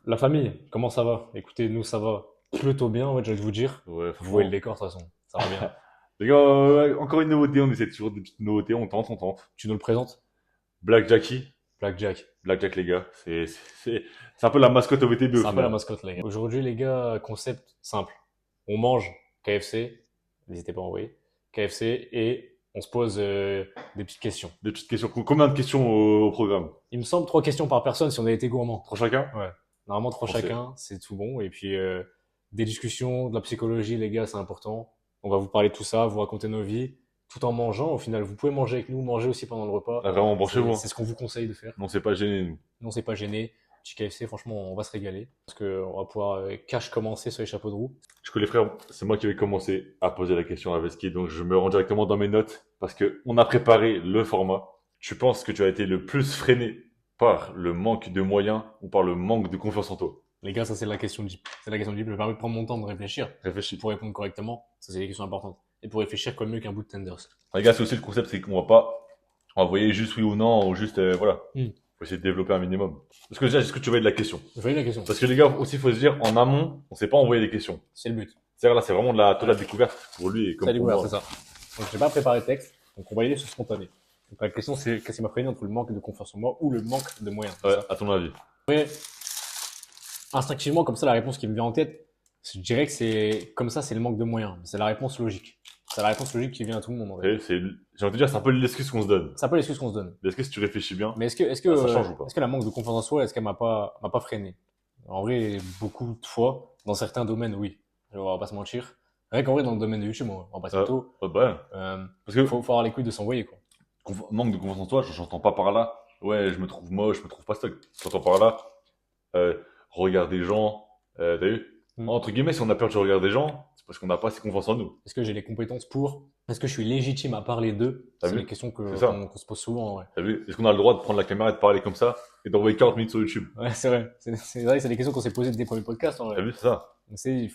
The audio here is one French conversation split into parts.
La famille, comment ça va? Écoutez, nous ça va plutôt bien, ouais, j'ai envie de vous dire. Ouais, Vous voyez le franchement. décor de toute façon, ça va bien. Les gars, encore une nouveauté, on essaie toujours des petites nouveautés, on tente, on tente. Tu nous le présentes? Black Jackie, Blackjack. Black Jack les gars, c'est un peu la mascotte au VTB au C'est un peu la final. mascotte, les gars. Aujourd'hui, les gars, concept simple. On mange KFC, n'hésitez pas à envoyer. KFC et on se pose des petites questions. Des petites questions, combien de questions au programme? Il me semble 3 questions par personne si on a été gourmand. Trois chacun? Ouais. Normalement, trois Français. chacun, c'est tout bon. Et puis, des discussions, de la psychologie, les gars, c'est important. On va vous parler de tout ça, vous raconter nos vies, tout en mangeant. Au final, vous pouvez manger avec nous, manger aussi pendant le repas. Ah, vraiment, C'est branchez-vous, hein. c'est ce qu'on vous conseille de faire. Non, c'est pas gêné, nous. Non, c'est pas gêné. Petit KFC, franchement, on va se régaler. Parce qu'on va pouvoir cash commencer sur les chapeaux de roue. Du coup, les frères, c'est moi qui vais commencer à poser la question à Veski, donc je me rends directement dans mes notes, parce que on a préparé le format. Tu penses que tu as été le plus freiné par le manque de moyens ou par le manque de confiance en toi? Les gars, ça, c'est la question deep. C'est la question deep. Je vais permettre de prendre mon temps de réfléchir Réfléchis. pour répondre correctement. Ça, c'est des questions importantes. Et pour réfléchir, quoi de mieux qu'un bout de tenders. Les gars, c'est aussi le concept, c'est qu'on va pas envoyer juste oui ou non, ou juste, voilà. Hmm. Faut essayer de développer un minimum. Parce que déjà, est-ce que tu vas de la question? Je vais la question. Parce que les gars, aussi, faut se dire, en amont, on sait pas envoyer des questions. C'est le but. C'est-à-dire là, c'est vraiment de la totale découverte pour lui et Ça comme pour découvert, c'est moi. ça. Donc, j'ai pas préparé de texte. Donc, on va y aller sur spontané. Donc, la question, c'est qu'est-ce qui m'a freiné entre le manque de confiance en moi ou le manque de moyens. C'est Ouais, ça. à ton avis. Après, instinctivement, comme ça, la réponse qui me vient en tête, je dirais que c'est comme ça, c'est le manque de moyens. C'est la réponse logique. C'est la réponse logique qui vient à tout le monde, en vrai. J'ai envie de dire, c'est un peu l'excuse qu'on se donne. C'est un peu l'excuse qu'on se donne. L'excuse, si tu réfléchis bien, Mais ça change ou pas? est-ce que la manque de confiance en soi, est-ce qu'elle m'a pas freiné? En vrai, beaucoup de fois, dans certains domaines, oui. On va pas se mentir. Rien qu'en vrai, dans le domaine de YouTube, on va pas se Euh, mytho. bah, parce que Faut avoir les couilles de s'envoyer, quoi. manque de confiance en toi, j'entends pas par là. Ouais, je me trouve moche, je me trouve pas stock. J'entends par là. Regard des gens. T'as vu? Hmm. Entre guillemets, si on a peur du regard des gens, c'est parce qu'on n'a pas assez confiance en nous. Est-ce que j'ai les compétences pour? Est-ce que je suis légitime à parler d'eux? T'as C'est les vu? questions C'est ça. qu'on se pose souvent, ouais. T'as vu? Est-ce qu'on a le droit de prendre la caméra et de parler comme ça et d'envoyer 40 minutes sur YouTube? Ouais, c'est vrai. C'est vrai, c'est des questions qu'on s'est posées dès les premiers podcasts, en T'as vrai. vu? C'est ça.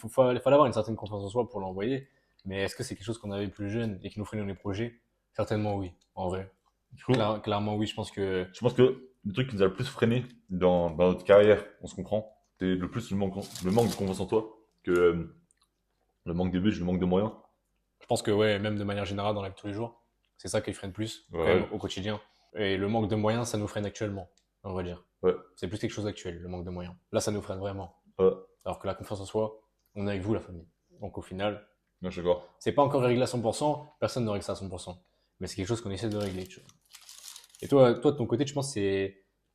Fallait avoir une certaine confiance en soi pour l'envoyer. Mais est-ce que c'est quelque chose qu'on avait plus jeune et qui nous freinait dans les projets? Certainement oui, en vrai. Du coup, Clairement oui, je pense que je pense que le truc qui nous a le plus freiné dans notre carrière, on se comprend, c'est le plus le manque de confiance en toi que le manque de budget, le manque de moyens. ouais, même de manière générale dans la vie de tous les jours, c'est ça qui freine plus, Ouais, quand même, ouais. au quotidien. Et le manque de moyens, ça nous freine actuellement, on va dire. Ouais. C'est plus quelque chose d'actuel, le manque de moyens. Là, ça nous freine vraiment. Ouais. Alors que la confiance en soi, on est avec vous, la famille. Donc au final, Non, je suis d'accord. c'est pas encore réglé à 100%, personne ne règle ça à 100%. Mais c'est quelque chose qu'on essaie de régler, tu vois. Et toi, de ton côté, tu penses que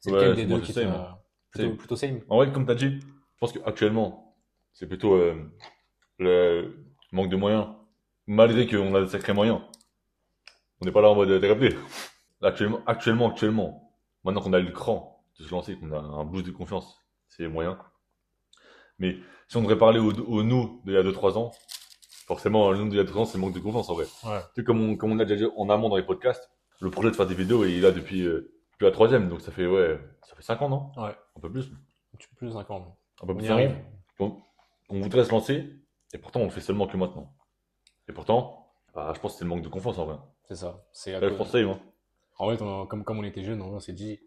c'est lequel Ouais, des moi deux c'est qui same, hein. t'a Same. plutôt same? En vrai, comme t'as dit, je pense qu'actuellement, c'est plutôt le manque de moyens. Malgré qu'on a de sacrés moyens. On n'est pas là en mode thérapie. Actuellement, maintenant qu'on a le cran de se lancer, qu'on a un boost de confiance, c'est les moyens. Mais si on devrait parler au nous d'il y a 2 3 ans, forcément, le nous d'il y a 2 ans, c'est le manque de confiance en vrai. Ouais. Tu sais, comme on a déjà dit en amont dans les podcasts, le projet de faire des vidéos, il est là depuis la troisième, donc ça fait 5 ans, non? Ouais. Un peu plus. Un petit peu plus de 5 ans. Un peu On plus y de 5 arrive. ans. On voudrait se lancer, et pourtant on le fait seulement que maintenant. Et pourtant, bah, je pense que c'est le manque de confiance en vrai. C'est ça. C'est à Ouais, je cause. pense que ça, hein. En fait, comme on était jeune, on s'est dit,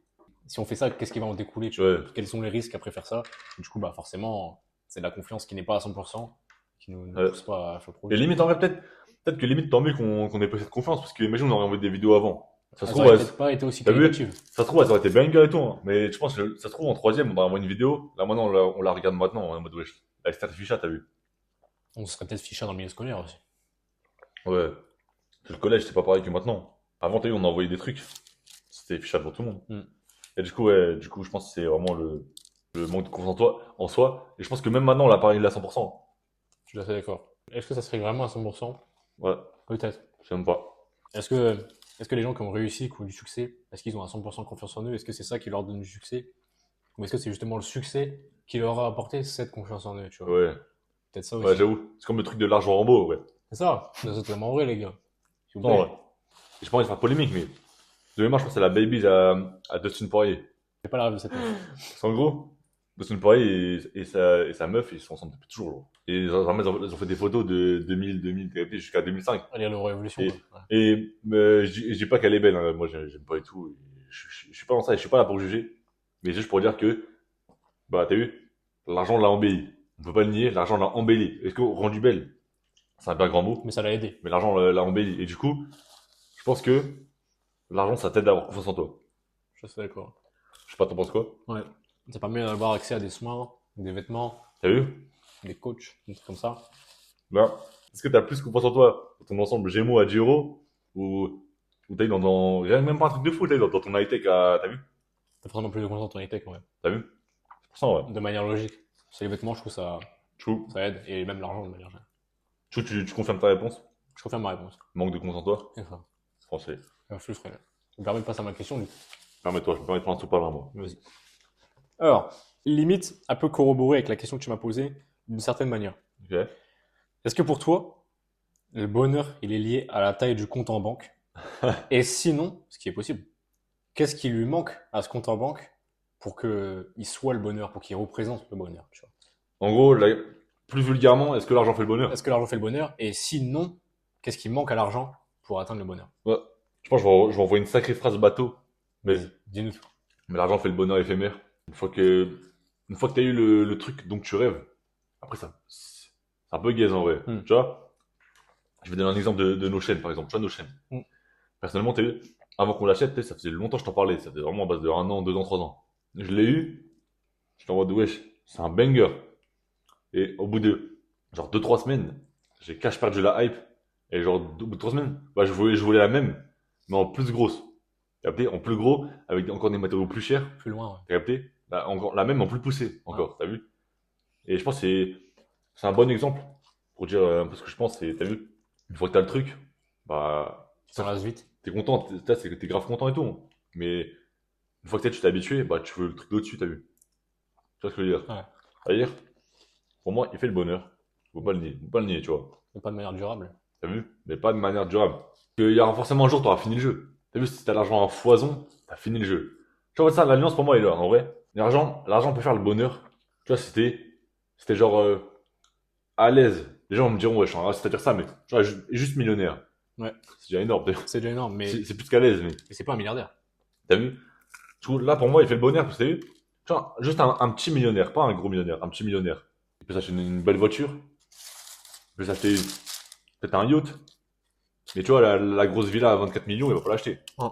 si on fait ça, qu'est-ce qui va en découler, tu vois? Ouais. Quels sont les risques après faire ça? Du coup, bah, forcément, c'est de la confiance qui n'est pas à 100%, qui nous Ouais. pousse pas à faire le Et projet. limite, en vrai, peut-être que limite, tant mieux qu'on ait pas cette confiance, parce que imagine, on aurait envoyé des vidéos avant. Ça se Elles trouve, auraient peut-être pas été aussi t'as vu? qualitatives. Ça se trouve, ça aurait été banger et tout, hein. Mais je pense que ça se trouve, en troisième, on aurait envoyé une vidéo. Là, maintenant, on la regarde maintenant, en mode wesh. Avec Star Ficha, t'as vu? On serait peut-être fichés dans le milieu scolaire aussi. Ouais. Le collège, c'est pas pareil que maintenant. Avant, t'as vu, on envoyait des trucs. C'était fichable pour tout le monde. Hmm. Et du coup, ouais, je pense que c'est vraiment le manque de confiance en toi, en soi. Et je pense que même maintenant, on l'a pas réglé à 100%. Je suis assez d'accord. Est-ce que ça serait vraiment à 100%? Ouais, Peut-être. je sais même pas. Est-ce que, est-ce que les gens qui ont réussi, qui ont du succès, est-ce qu'ils ont à 100% confiance en eux? Est-ce que c'est ça qui leur donne du succès? Ou est-ce que c'est justement le succès qui leur a apporté cette confiance en eux, tu vois? Ouais, Peut-être ça ouais, aussi. j'avoue. C'est comme le truc de l'argent Rambo, ouais. C'est ça. C'est totalement vrai, les gars. S'il vous Non, plaît. ouais. J'ai pas envie de faire polémique, mais demain, je pense que c'est la baby à Dustin Poirier. J'ai pas la rêve de cette meuf. Parce qu'en gros, Dustin Poirier et sa meuf, ils sont ensemble depuis toujours, gros. Et ils ont fait des photos de 2000 jusqu'à 2005. Allez, à la révolution, Et, quoi. Ouais. et je dis pas qu'elle est belle, hein. Moi, j'aime pas et tout. Je suis pas dans ça, et je suis pas là pour juger. Mais juste pour dire que, bah, t'as vu, l'argent l'a embelli. On peut pas le nier, l'argent l'a embelli. Est-ce que rendu belle? C'est un bien grand mot, Mais ça l'a aidé. mais l'argent l'a embelli. Et du coup, je pense que l'argent, ça t'aide à avoir confiance en toi. Je suis d'accord. Je sais pas, t'en penses quoi? Ouais. Ça permet d'avoir accès à des soins, des vêtements, T'as vu? des coachs, des trucs comme ça. Là, est-ce que t'as plus confiance en toi dans ton ensemble Gémeaux à 10 euros ou t'as eu rien, même pas un truc de fou, t'as eu dans ton high-tech t'as vu? T'as forcément plus de confiance en ton tech, ouais. T'as vu? C'est pour ça, ouais. De manière logique. C'est les vêtements, je trouve Chou, ça aide. Et même l'argent, de manière générale. Chou, tu confirmes ta réponse? Je confirme ma réponse. Manque de confiance en toi? C'est ça. Français. Flux frère. Ça me permet de passer à ma question, du coup. Permets-toi, je me permets de prendre un sous-parler, moi. Vas-y. Alors, limite, un peu corroboré avec la question que tu m'as posée, d'une certaine manière. Ok. Est-ce que pour toi, le bonheur, il est lié à la taille du compte en banque? Et sinon, ce qui est possible, qu'est-ce qui lui manque à ce compte en banque pour qu'il soit le bonheur, pour qu'il représente le bonheur, tu vois? En gros, plus vulgairement, est-ce que l'argent fait le bonheur? Est-ce que l'argent fait le bonheur? Et sinon, qu'est-ce qui manque à l'argent pour atteindre le bonheur? Ouais. Je pense que je vais envoyer une sacrée phrase bateau. Mais, Vas-y, dis-nous tout. mais l'argent fait le bonheur éphémère. Une fois que t'as eu le truc dont tu rêves, après ça, c'est un peu gaze en vrai. Hmm. Tu vois? Je vais donner un exemple de nos chaînes, par exemple. Tu vois, nos chaînes. Hmm. Personnellement, t'as vu, avant qu'on l'achète, ça faisait longtemps que je t'en parlais. Ça faisait vraiment à base de 1 an, 2 ans, 3 ans. Je l'ai eu. Je t'envoie de wesh. C'est un banger. Et au bout de, genre 2, 3 semaines, j'ai cash perdu la hype. Et genre, au bout de 3 semaines, bah, je voulais la même, mais en plus grosse. T'as capté? En plus gros, avec encore des matériaux plus chers. Plus loin, ouais. T'as capté? Bah, encore, la même en plus poussée, encore. T'as vu? Et je pense que c'est un bon exemple pour dire un peu ce que je pense. T'as vu? Une fois que t'as le truc, bah, Ça rase vite. t'es content, t'es grave content et tout. Mais une fois que tu t'es habitué, bah tu veux le truc d'au-dessus, t'as vu. Tu vois ce que je veux dire? Ouais. C'est-à-dire, pour moi, il fait le bonheur. Faut pas le nier, faut pas le nier, tu vois. Mais pas de manière durable. T'as vu? Mais pas de manière durable. Il y aura forcément un jour, t'auras fini le jeu. T'as vu, si t'as l'argent à foison, t'as fini le jeu. Tu vois, ça, l'alliance pour moi est là, en vrai. L'argent peut faire le bonheur. Tu vois, c'était genre à l'aise. Les gens me diront, ouais, c'est-à-dire ça, mais tu vois, juste millionnaire. Ouais. C'est déjà énorme. C'est déjà énorme, mais C'est plus qu'à l'aise, mais. c'est pas un milliardaire. T'as vu? Du coup, là, pour moi, il fait le bonheur, parce que t'as vu? Tu vois, juste un petit millionnaire, pas un gros millionnaire, un petit millionnaire. Il peut s'acheter une belle voiture, il peut s'acheter peut-être un yacht, mais tu vois, la grosse villa à 24 millions, il va pas l'acheter. Oh,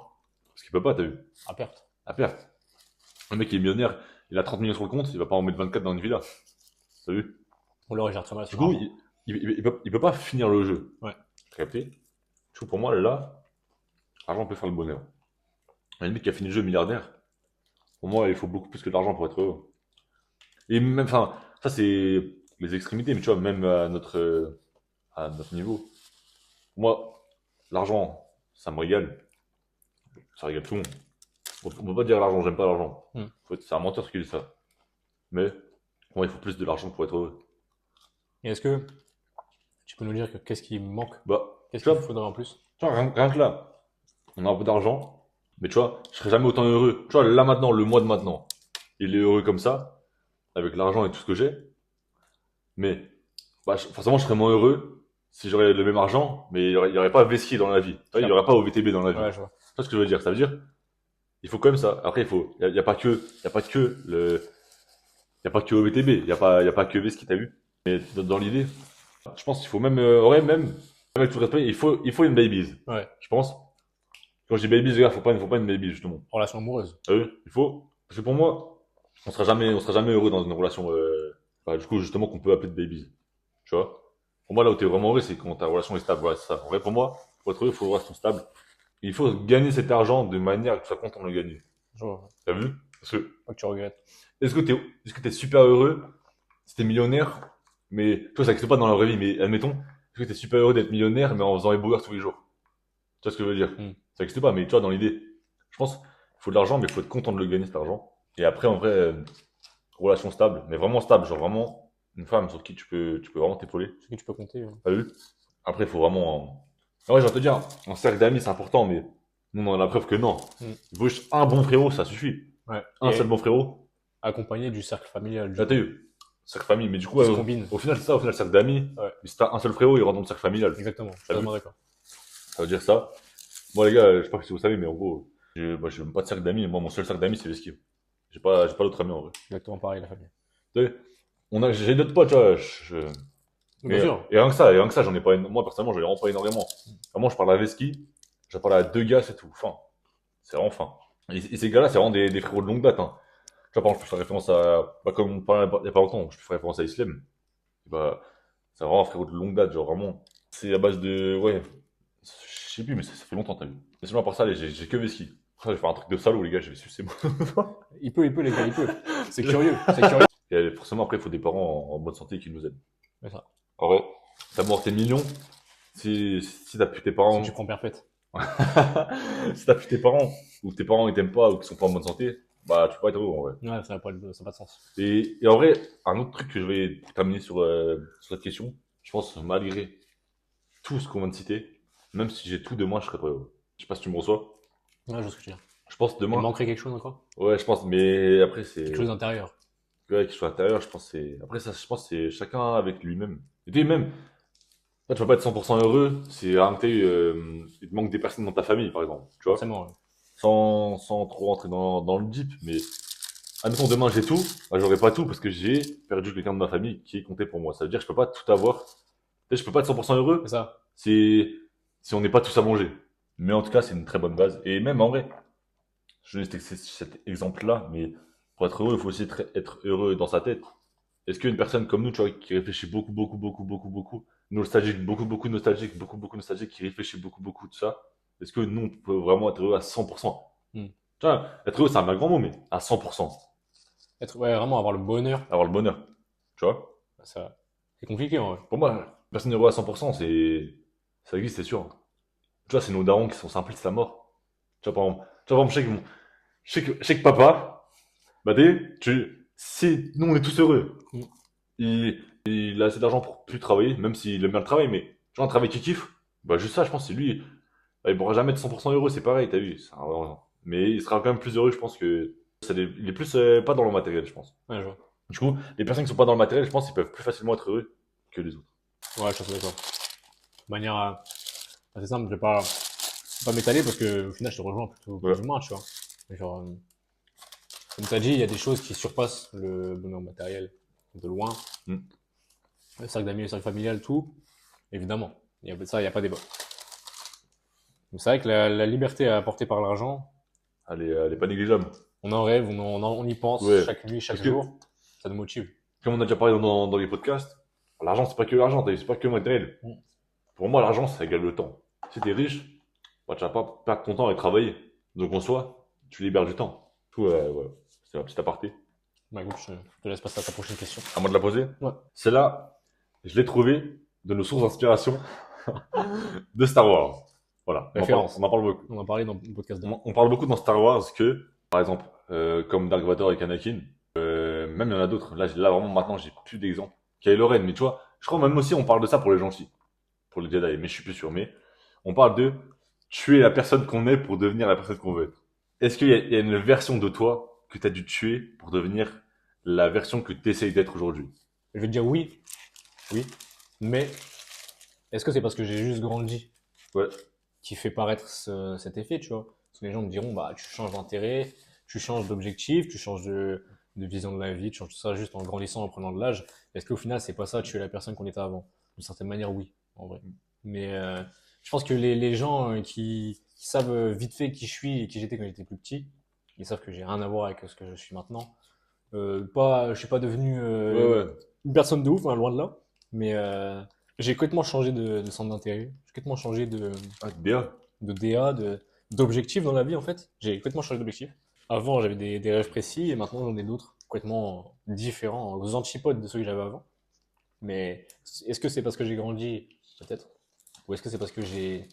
Parce qu'il peut pas, t'as vu? à perte. À perte. Le mec qui est millionnaire, il a 30 millions sur le compte, il va pas en mettre 24 dans une villa. T'as vu? Ou alors il gère très mal Du son coup, argent. il peut pas finir le jeu. Ouais. T'as capté? Du coup, pour moi, là, l'argent peut faire le bonheur. Un mec qui a fini le jeu milliardaire, pour moi, il faut beaucoup plus que de l'argent pour être heureux. Et même, enfin, ça c'est les extrémités, mais tu vois, même à notre niveau. Pour moi, l'argent, ça me régale. Ça régale tout le monde. On peut pas dire l'argent, j'aime pas l'argent. Hmm. C'est un menteur qui dit ça. Mais, pour moi, il faut plus de l'argent pour être heureux. Et est-ce que tu peux nous dire qu'est-ce qui manque? Bah, Qu'est-ce tu qu'il vois, faudrait en plus? rien que là, on a un peu d'argent, mais tu vois, je serais jamais autant heureux. Tu vois, là maintenant, le mois de maintenant, il est heureux comme ça, avec l'argent et tout ce que j'ai. Mais, bah, forcément, je serais moins heureux si j'aurais le même argent, mais il y aurait pas Vesky dans la vie. Tu vois, il y aurait pas OVTB dans la vie. Ouais, Tu je vois. vois ce que je veux dire? Ça veut dire, il faut quand même ça. Après, il y a pas que, il y a pas que il y a pas que OVTB, il y a pas que Vesky, t'as vu? Mais dans l'idée, je pense qu'il faut même, même, avec tout respect, il faut une babies. Ouais. Je pense. Quand je dis babies, les gars, faut pas une baby, justement. Relation amoureuse. T'as vu? Il faut. Parce que pour moi, on sera jamais heureux dans une relation, bah, du coup, justement, qu'on peut appeler de babies. Tu vois? Pour moi, là où t'es vraiment heureux, c'est quand ta relation est stable. Voilà, c'est ça. En vrai, pour moi, pour être heureux, il faut une relation stable. Il faut gagner cet argent de manière que tu sois content de le gagner. Je vois. T'as vu? Parce que, Pas que tu regrettes. est-ce que t'es super heureux si t'es millionnaire, mais, tu vois, ça n'existe pas dans la vraie vie, mais admettons, est-ce que t'es super heureux d'être millionnaire, mais en faisant les burgers tous les jours? Tu vois ce que je veux dire? Hmm. Ça n'existe pas, mais tu vois, dans l'idée, je pense, il faut de l'argent, mais il faut être content de le gagner, cet argent. Et après, en vrai, relation stable, mais vraiment stable, genre vraiment une femme sur qui tu peux vraiment t'épauler. Sur qui tu peux compter. T'as vu? Après, il faut vraiment. Ah ouais, j'ai envie de te dire, un cercle d'amis, c'est important, mais nous, on en a la preuve que non. Hmm. Il faut juste un bon frérot, ça suffit. Ouais. Un Et seul bon frérot, accompagné du cercle familial. là, t'as eu. Cercle famille, mais du coup, Qui se combine. au final, c'est ça, au final, cercle d'amis. Ouais. Mais si t'as un seul frérot, il rentre dans le cercle familial. Exactement. Je suis T'as vu? totalement d'accord. Ça veut dire ça. Moi, les gars, je sais pas si vous savez, mais en gros, j'ai même pas de cercle d'amis. Moi, mon seul cercle d'amis, c'est l'esquive. J'ai pas d'autres amis en vrai. Exactement pareil, la famille. Tu sais, J'ai d'autres potes, tu vois. Bien sûr. Et rien que ça, j'en ai pas, moi, personnellement, j'en ai vraiment pas énormément. Vraiment, je parle à Veski, j'ai parlé à deux gars, c'est tout. Fin. C'est vraiment fin. Et ces gars-là, c'est vraiment des frérots de longue date, hein. Tu vois, par exemple, je peux faire référence à, bah, comme on parlait il y a pas longtemps, je peux faire référence à Islam. Bah, c'est vraiment un frérot de longue date, genre vraiment. C'est à base de, ouais, je sais plus, mais ça fait longtemps, t'as vu. Mais sinon, à part ça, j'ai que Veski. Après, je vais faire un truc de salaud, les gars, je vais sucer moi. Il peut, les gars, il peut. C'est curieux, c'est curieux. Et forcément, après, il faut des parents en bonne santé qui nous aident. C'est ça. En vrai, t'as mort tes millions, si t'as plus tes Si tu parents, prends perpète. si t'as plus tes parents, ou que tes parents ils t'aiment pas, ou qu'ils sont pas en bonne santé, bah, tu peux pas être heureux, en vrai. Ouais, ça n'a pas de sens. Et en vrai, un autre truc que je vais pour terminer sur cette question, je pense, malgré tout ce qu'on vient de citer, même si j'ai tout demain, je serais pas heureux. Je sais pas si tu me reçois. Ouais, je vois ce que tu veux dire. Je pense Il demain, manquerait quelque chose encore? ouais, je pense, mais après, Quelque c'est, chose d'intérieur. ouais, quelque chose à l'intérieur, je pense, c'est, après ça, je pense, c'est chacun avec lui-même. Et puis même, là, tu vas pas être 100% heureux, c'est, il te manque des personnes dans ta famille, par exemple, tu vois. Forcément, ouais. Sans trop rentrer dans le deep, mais admettons demain j'ai tout, bah, j'aurai pas tout parce que j'ai perdu quelqu'un de ma famille qui comptait pour moi. Ça veut dire que je peux pas tout avoir. Tu sais, je peux pas être 100% C'est heureux ça. si on n'est pas tous à manger. Mais en tout cas, c'est une très bonne base. Et même en vrai, je donne cet exemple-là, mais pour être heureux, il faut aussi être heureux dans sa tête. Est-ce qu'une personne comme nous, tu vois, qui réfléchit beaucoup, nostalgique, beaucoup nostalgique, beaucoup nostalgique, qui réfléchit beaucoup de ça, est-ce que nous, on peut vraiment être heureux à 100%? Hmm. Tu vois, être heureux, c'est un mal grand mot, mais à 100%. Ouais, vraiment avoir le bonheur, Avoir le bonheur. Tu vois? ça, c'est compliqué en vrai. Pour moi, personne heureux à 100%, ça existe, c'est sûr. Tu vois, c'est nos darons qui sont simplistes à mort. Tu vois, par exemple, je sais que papa, bah, si nous, on est tous heureux. Hmm. Il a assez d'argent pour plus travailler, même s'il aime bien le travail, mais tu vois, un travail qu'il kiffe, bah, juste ça, je pense, c'est lui. Bah, il pourra jamais être 100% heureux, c'est pareil, t'as vu. Mais il sera quand même plus heureux, je pense que il est plus pas dans le matériel, je pense. Ouais, je vois. Du coup, les personnes qui sont pas dans le matériel, je pense qu'ils peuvent plus facilement être heureux que les autres. Ouais, je suis d'accord. De manière assez simple, je vais pas m'étaler parce que au final, je te rejoins plutôt Ouais. plus ou moins, tu vois. Genre, comme tu as dit, il y a des choses qui surpassent le bonheur matériel de loin. Mm. Le cercle d'amis, le cercle familial, tout. Évidemment. Ça, il n'y a pas débat. Mais c'est vrai que la liberté apportée par l'argent, Elle est pas négligeable. on en rêve, on y pense Ouais. chaque nuit, chaque Parce que, jour. Ça nous motive. comme on a déjà parlé dans les podcasts, l'argent, c'est pas que l'argent, c'est pas que le matériel. Mm. Pour moi, l'argent, ça égale le temps. Si t'es riche, bah, tu vas pas perdre ton temps à travailler. Donc, en soi, tu libères du temps. Tout, ouais. C'est un petit aparté. Bah écoute, je te laisse passer à ta prochaine question. À moi de la poser. Ouais. Celle-là, je l'ai trouvée de nos sources d'inspiration de Star Wars. Voilà. Référence. On en parle beaucoup. On en parlait dans le podcast d'avant. On parle beaucoup dans Star Wars que, par exemple, comme Dark Vador et Anakin, même il y en a d'autres. Là vraiment, maintenant, j'ai plus d'exemples. Kylo Ren, mais tu vois, je crois même aussi, on parle de ça pour les gentils, pour les Jedi, mais je suis plus sûr. Mais on parle de tuer la personne qu'on est pour devenir la personne qu'on veut être. Est-ce il y a une version de toi que tu as dû tuer pour devenir la version que tu essayes d'être aujourd'hui? Je vais te dire oui, oui. Mais est-ce que c'est parce que j'ai juste grandi Ouais, qui fait paraître cet effet, tu vois? Parce que les gens me diront, bah, tu changes d'intérêt, tu changes d'objectif, tu changes de vision de la vie, tu changes tout ça juste en grandissant, en prenant de l'âge. Est-ce qu'au final, c'est pas ça, tu es la personne qu'on était avant? D'une certaine manière, oui, en vrai. Mais je pense que les gens qui savent vite fait qui je suis et qui j'étais quand j'étais plus petit, ils savent que j'ai rien à voir avec ce que je suis maintenant. Je suis pas devenu ouais, ouais. une personne de ouf, hein, loin de là. Mais j'ai complètement changé de centre d'intérêt. J'ai complètement changé Ah, bien. de DA, d'objectifs dans la vie en fait. J'ai complètement changé d'objectif. Avant, j'avais des rêves précis et maintenant j'en ai d'autres complètement différents, aux antipodes de ceux que j'avais avant. Mais est-ce que c'est parce que j'ai grandi? Peut-être. Ou est-ce que c'est parce que j'ai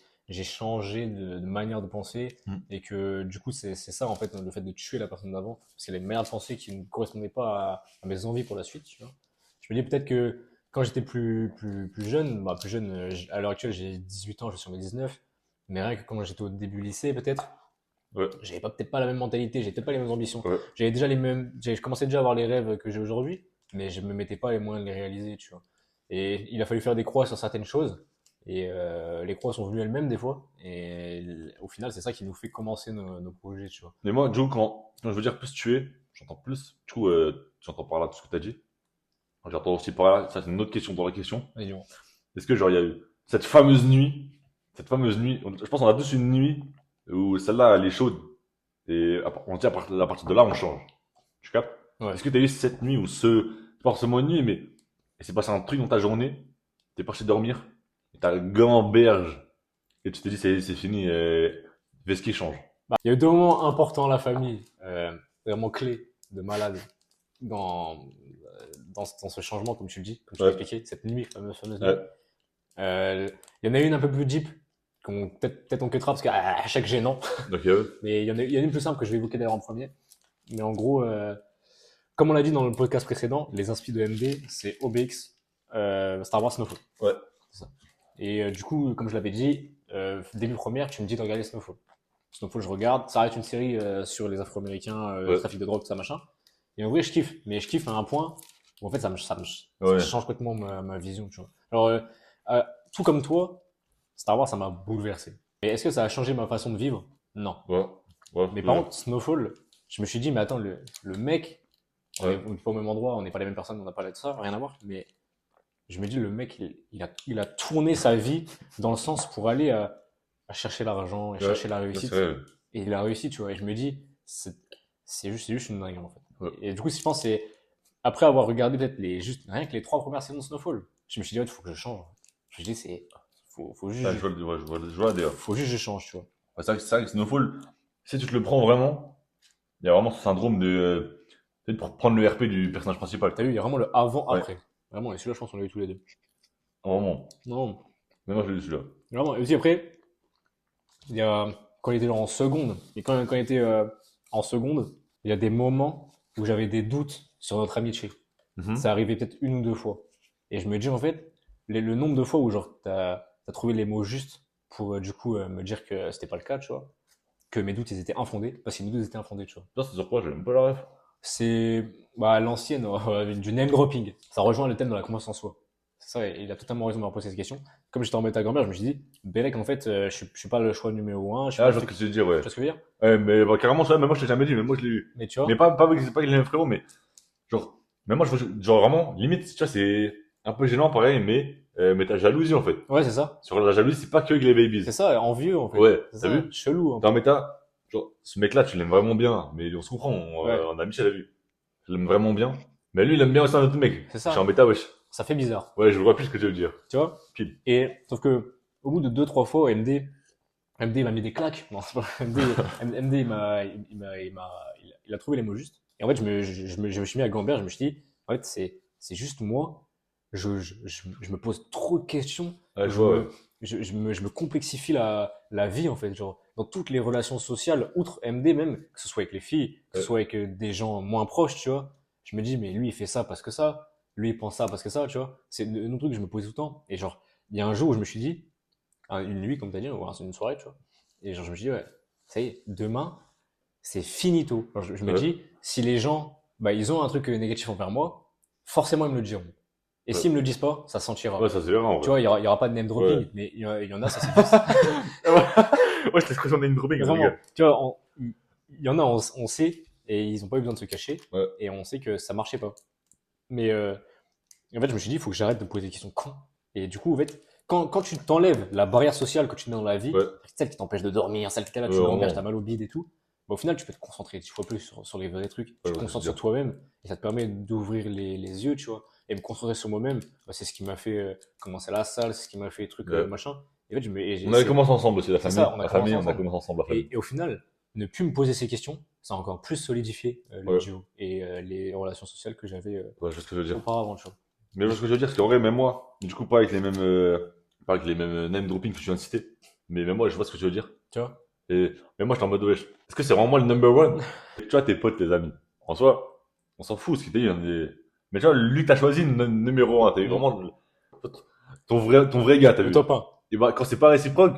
changé de manière de penser Mm. et que du coup c'est ça en fait le fait de tuer la personne d'avant parce qu'elle a une manière de penser qui ne correspondait pas à mes envies pour la suite, tu vois. Je me dis peut-être que quand j'étais plus jeune, bah plus jeune, à l'heure actuelle j'ai 18 ans, je suis sur mes 19, mais rien que quand j'étais au début lycée peut-être, Ouais, j'avais pas peut-être pas la même mentalité, j'avais peut-être pas les mêmes ambitions. ouais. J'avais déjà les mêmes, je commençais déjà à avoir les rêves que j'ai aujourd'hui, mais je me mettais pas les moyens de les réaliser, tu vois. Et il a fallu faire des croix sur certaines choses, et les croix sont venues elles-mêmes des fois, et au final c'est ça qui nous fait commencer nos projets, tu vois. Mais moi, Joe, quand je veux dire plus tuer, j'entends plus. Du coup, j'entends par là tout ce que tu as dit. J'entends aussi par là, ça c'est une autre question dans la question. Vas-y, dis-moi. Est-ce que genre il y a eu cette fameuse nuit, je pense qu'on a tous une nuit où celle-là elle est chaude et on dit à partir de là on change. Tu captes? Ouais. Est-ce que tu as eu cette nuit où pas forcément une nuit, mais il s'est passé un truc dans ta journée, t'es parti dormir, et t'as gamberge et tu te dis c'est fini, fais ce qui change. Bah, il y a eu deux moments importants dans la famille, vraiment clés de malade dans ce changement, comme tu le dis, comme tu l'as Ouais, expliqué, cette nuit, fameuse nuit. ouais, Il y en a une un peu plus deep, peut-être on cuttera parce qu'à chaque gênant. donc Mais il y en a une plus simple que je vais évoquer d'ailleurs en premier. Mais en gros, comme on l'a dit dans le podcast précédent, les inspi de MD, c'est OBX, Star Wars Snowfall. ouais, C'est ça. Et du coup, comme je l'avais dit, début première, tu me dis de regarder Snowfall. Snowfall, je regarde. Ça reste une série sur les Afro-Américains, ouais, trafic de drogue, tout ça, machin. Et en vrai, je kiffe. Mais je kiffe à un point où en fait, ça ouais, change complètement ma vision, tu vois. Alors, tout comme toi, Star Wars, ça m'a bouleversé. Et est-ce que ça a changé ma façon de vivre? Non. ouais, ouais, Mais par contre, Snowfall, je me suis dit, mais attends, le mec, ouais, on n'est pas au même endroit, on n'est pas les mêmes personnes, on n'a pas de ça, rien à voir. Mais je me dis, le mec, il a tourné sa vie dans le sens pour aller à chercher l'argent et ouais, chercher la ouais, c'est réussite. vrai. Et il a réussi, tu vois. Et je me dis, c'est juste une dinguerie, en fait. Ouais. Et du coup, je pense que c'est après avoir regardé peut-être juste rien que les trois premières saisons de Snowfall, je me suis dit, il faut que je change. Je me suis dit, faut Ah, juste, je vois d'ailleurs. faut juste que je change, tu vois. Ouais, c'est vrai que Snowfall, si tu te le prends vraiment, il y a vraiment ce syndrome de prendre le RP du personnage principal. T'as vu, il y a vraiment le Ouais, avant-après. Vraiment, et celui-là, je pense qu'on l'a eu tous les deux. vraiment. Non, Mais moi, je l'ai eu celui-là. vraiment. Et aussi, après, il y a, quand il était genre en seconde, et quand il était en seconde, il y a des moments où j'avais des doutes sur notre amitié. Mhm. Ça arrivait peut-être une ou deux fois. Et je me dis, en fait, le nombre de fois où genre t'as trouvé les mots justes pour du coup me dire que c'était pas le cas, tu vois, que mes doutes ils étaient infondés, parce que mes doutes étaient infondés, tu vois. Ça, c'est sur quoi? J'ai même pas la ref. C'est bah, l'ancienne du name dropping. Ça rejoint le thème de la confiance en soi. C'est ça, et il a totalement raison de m'avoir posé cette question. Comme j'étais en bêta grand-mère, je me suis dit, Bellec, en fait, je suis pas le choix numéro un, je suis pas Ah, le je vois ce truc. que tu veux dire, Tu ouais. vois ce que je veux dire? Ouais, mais bah, carrément, ça, mais moi, je t'ai jamais dit, mais moi, je l'ai eu. Mais tu Mais vois? pas avec pas les mêmes frérots, mais genre, mais moi, genre vraiment, limite, tu vois, c'est un peu gênant, pareil, mais ta jalousie, en fait. Ouais, c'est ça. Sur la jalousie, c'est pas que avec les C'est babies. ça, envieux, en fait. Ouais, C'est t'as ça, vu? chelou, un Dans peu. méta, genre, ce mec-là, tu l'aimes vraiment bien, mais on se comprend, Ouais, on a Michel, a vu. Je l'aime vraiment bien. Mais lui, il aime bien aussi un autre mec. c'est Je suis en ça. bêta, wesh. Ça fait bizarre. Ouais, je vois plus ce que tu veux dire. Tu vois? Pile. Et sauf que au bout de deux trois fois, MD m'a mis des claques. Non, c'est pas MD il a trouvé les mots justes. Et en fait, je me suis mis à Gambert, je me suis dit, en fait, c'est juste moi. Je me pose trop de questions. Ouais, je Je vois, ouais. me, je me complexifie la vie, en fait. Genre, dans toutes les relations sociales, outre MD même, que ce soit avec les filles, que ce Ouais. soit avec des gens moins proches, tu vois. Je me dis, mais lui, il fait ça parce que ça. Lui, il pense ça parce que ça, tu vois. C'est un autre truc que je me pose tout le temps. Et genre, il y a un jour où je me suis dit, une nuit, comme tu as dit, ou une soirée, tu vois. Et genre, je me suis dit, ouais, ça y est, demain, c'est finito. Genre, je me Ouais. dis, si les gens, bah, ils ont un truc négatif envers moi, forcément, ils me le diront. Et Ouais. s'ils me le disent pas, ça se Ouais, sentira. ça c'est vrai, en Tu vrai. vois, il y aura pas de name Ouais. dropping, mais il y en a, ça c'est juste. Ouais, je t'ai trop name dropping, je Vraiment, rigole. tu vois, il y en a, on sait, et ils ont pas eu besoin de se cacher, Ouais. et on sait que ça marchait pas. Mais en fait, je me suis dit, il faut que j'arrête de me poser des questions cons. Et du coup, en fait, quand tu t'enlèves la barrière sociale que tu mets dans la vie, Ouais. celle qui t'empêche de dormir, celle qui est là, Ouais, tu gamberges, vraiment. t'as mal au bide et tout, bah, au final, tu peux te concentrer 10 fois plus sur les vrais trucs. Ouais, Tu te je veux concentres sur dire. toi-même, et ça te permet d'ouvrir les yeux, tu vois. Et me concentrer sur moi-même, bah, c'est ce qui m'a fait commencer la salle, c'est ce qui m'a fait truc Ouais. machin. Et en fait, On avait commencé ensemble aussi, la c'est ça, famille. on a La commencé famille, on a ensemble. commencé ensemble, la famille. Et au final, ne plus me poser ces questions, ça a encore plus solidifié le Ouais. duo et les relations sociales que j'avais Ouais, je vois ce que je veux dire. auparavant, tu vois. Mais je vois ce que je veux dire, parce qu'en vrai, même moi, du coup, pas avec les mêmes name dropping que tu viens de citer, mais même moi, je vois ce que tu veux dire. Tu vois? Mais moi, j'étais en mode, wesh, est-ce que c'est vraiment moi le number one? Tu vois, tes potes, tes amis. En soi, on s'en fout, ce qu'il t'a dit, mais tu vois, lui, t'as choisi numéro un, t'as eu Mm. vraiment ton vrai gars, t'as Le vu. top 1. Et bah, quand c'est pas réciproque,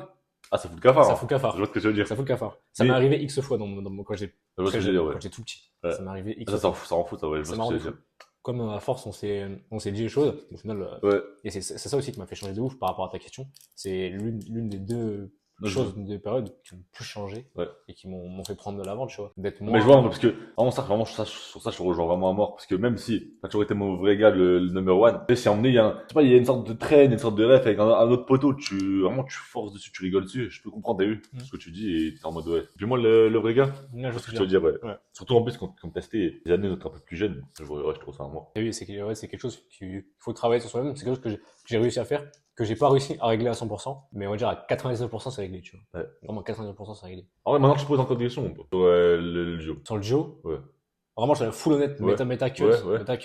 ah, ça fout le cafard, Ça hein. fout Je vois cafard. ce que tu veux dire. Ça fout le cafard. Ça m'est Mais, arrivé X fois quand j'étais je vois ce très que je veux jeune, dire, ouais. quand j'étais tout petit. Ouais. Ça m'est arrivé X Ça, fois. ça en fout, ça, ouais, je vois Ça ce m'a que tu rendu veux fou. dire. Comme à force, on s'est dit les choses, au final, Ouais, et c'est ça aussi qui m'a fait changer de ouf par rapport à ta question. C'est l'une des deux Non, des périodes qui m'ont plus changé Ouais. et qui m'ont fait prendre de l'avant, tu vois. D'être Mais je moins. vois, parce que vraiment, sur ça, je te rejoins vraiment à mort. Parce que même si t'as toujours été mon vrai gars, le number one, tu sais, si à un moment donné, je sais pas, il y a une sorte de traîne, une sorte de ref avec un autre poteau, vraiment, tu forces dessus, tu rigoles dessus. Je peux comprendre, t'as vu, Mm. ce que tu dis et t'es en mode ouais. Puis moi, le vrai gars, Ouais, je je vois vois ce ce que que tu veux je veux dire, ouais. dire. Ouais. Surtout en plus, quand t'as testé des années d'être un peu plus jeune, je trouve ça à moi. Et oui, ouais, c'est quelque chose qu'il faut travailler sur soi-même. C'est quelque chose que j'ai réussi à faire, que j'ai pas réussi à régler à 100%, mais on va dire à 99% c'est réglé, tu vois. Ouais. Vraiment 99% c'est réglé. En vrai, maintenant, je te pose encore des questions, sur le duo. Sur le duo, Ouais. vraiment, je suis full honnête, Ouais. Ouais, ouais. méta cut,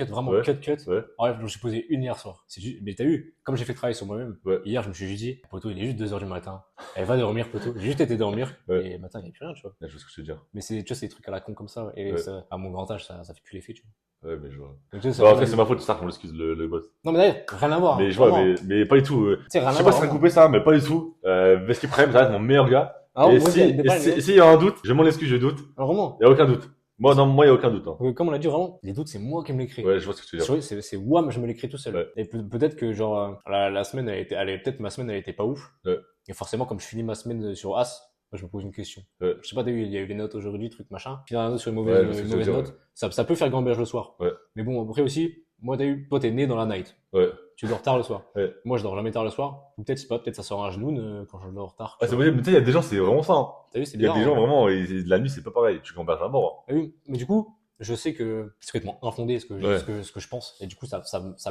vraiment Ouais. cut. Ouais. En vrai, je me suis posé une hier soir. Mais t'as vu, comme j'ai fait le travail sur moi-même, Ouais. hier, je me suis juste dit, poto, il est juste 2 heures du matin. Elle va dormir, poto. J'ai juste été dormir, Ouais. et matin, il n'y a plus rien, tu vois. Là, je vois ce que tu veux dire. Mais tu vois, c'est des trucs à la con comme ça, et Ouais. ça, à mon grand âge, ça fait plus l'effet, tu vois. Ouais, mais je vois. Donc, tu sais, Bon, vraiment après, c'est ma faute, c'est ça qu'on l'excuse, le boss. Non, mais d'ailleurs, rien à voir, Mais hein, je vois, vraiment. mais pas du tout. Tu sais, Je rien sais à pas voir, si ça a vraiment. coupé ça, mais pas du tout. Vesky Prime, ça reste mon meilleur gars. Ah, Et moi aussi, si, des et pas si, s'il y a un doute, je m'en excuse, je doute. vraiment. Y a aucun doute. Moi, non, moi, y a aucun doute, hein. Comme on l'a dit, vraiment, les doutes, c'est moi qui me les crée. Ouais, je vois ce que tu veux dire. C'est wham, je me l'écris tout seul. Ouais. Et peut-être que genre la semaine peut-être ma semaine elle était pas ouf. Ouais. Et forcément comme je finis ma semaine sur As, moi, je me pose une question. Ouais. Je sais pas, il y a eu les notes aujourd'hui, truc machin. Finir la note sur une Ouais, je vois ce que une tu veux mauvaise dire, note, ça peut faire gamberge le soir. Ouais. Mais bon après aussi, moi toi t'es né dans la night. Ouais. Tu dors tard le soir. Ouais. Moi je dors jamais tard le soir. Ou peut-être c'est pas, peut-être ça sort un genou quand je dors tard. Ouais, c'est possible, mais tu sais, y a des gens, c'est vraiment ça, hein. T'as vu, c'est Y a bizarre. des gens, Hein. vraiment, la nuit, c'est pas pareil. Tu gamberges à mort, Ah oui, mais du coup, je sais que c'est complètement infondé Ouais. ce que je pense. Et du coup, ça